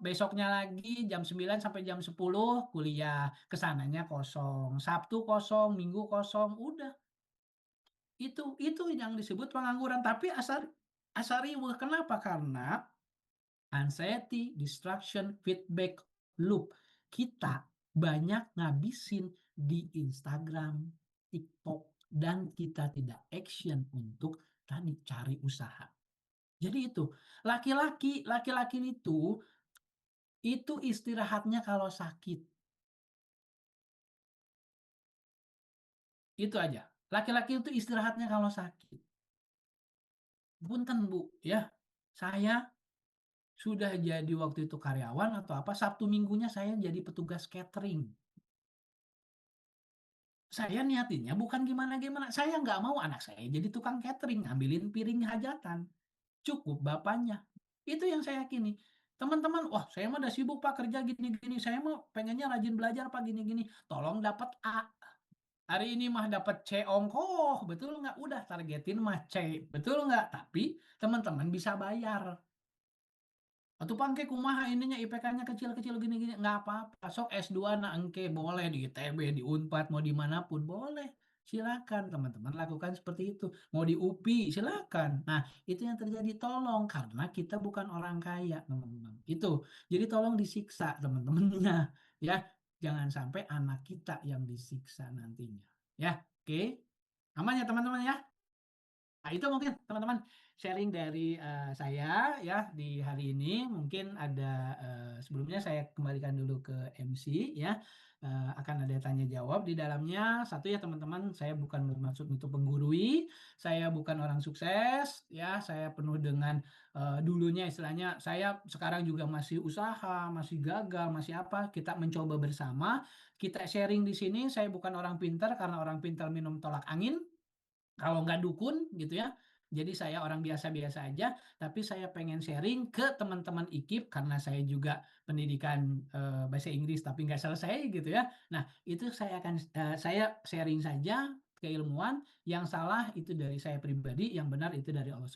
[SPEAKER 1] Besoknya lagi jam 9 sampai jam 10 kuliah. Kesananya kosong. Sabtu kosong, Minggu kosong. Udah. Itu yang disebut pengangguran. Tapi asal riweuh. Kenapa? Karena anxiety, distraction, feedback loop. Kita banyak ngabisin di Instagram, TikTok, dan kita tidak action untuk tadi cari usaha. Jadi itu, laki-laki itu istirahatnya kalau sakit. Itu aja. Laki-laki itu istirahatnya kalau sakit. Punten Bu, ya. Saya sudah jadi waktu itu karyawan atau apa, Sabtu Minggunya saya jadi petugas catering. Saya niatinnya bukan gimana-gimana. Saya nggak mau anak saya jadi tukang catering, ngambilin piring hajatan. Cukup bapaknya. Itu yang saya yakini. Teman-teman, wah saya mah udah sibuk Pak kerja gini-gini. Saya mau pengennya rajin belajar Pak gini-gini. Tolong dapat A. Hari ini mah dapat C ongkoh. Betul nggak? Udah targetin mah C. Betul nggak? Tapi teman-teman bisa bayar. Atau pangke kumaha ininya IPK-nya kecil-kecil gini-gini nggak apa-apa. Sok S2 na engke boleh di ITB, di Unpad, mau dimanapun boleh. Silakan teman-teman lakukan seperti itu. Mau di UPI silakan. Nah itu yang terjadi tolong karena kita bukan orang kaya teman-teman. Itu jadi tolong disiksa teman-temannya ya. Jangan sampai anak kita yang disiksa nantinya. Ya oke. Aman ya teman-teman ya. Nah, itu mungkin teman-teman sharing dari saya ya di hari ini. Mungkin ada sebelumnya saya kembalikan dulu ke MC ya. Akan ada tanya jawab di dalamnya. Satu ya teman-teman, saya bukan bermaksud untuk menggurui, saya bukan orang sukses ya. Saya penuh dengan dulunya istilahnya saya sekarang juga masih usaha, masih gagal, masih apa. Kita mencoba bersama. Kita sharing di sini. Saya bukan orang pintar karena orang pintar minum tolak angin. Kalau nggak dukun gitu ya. Jadi saya orang biasa-biasa aja, tapi saya pengen sharing ke teman-teman IKIP karena saya juga pendidikan bahasa Inggris tapi nggak selesai gitu ya. Nah itu saya sharing saja keilmuan, yang salah itu dari saya pribadi, yang benar itu dari Allah.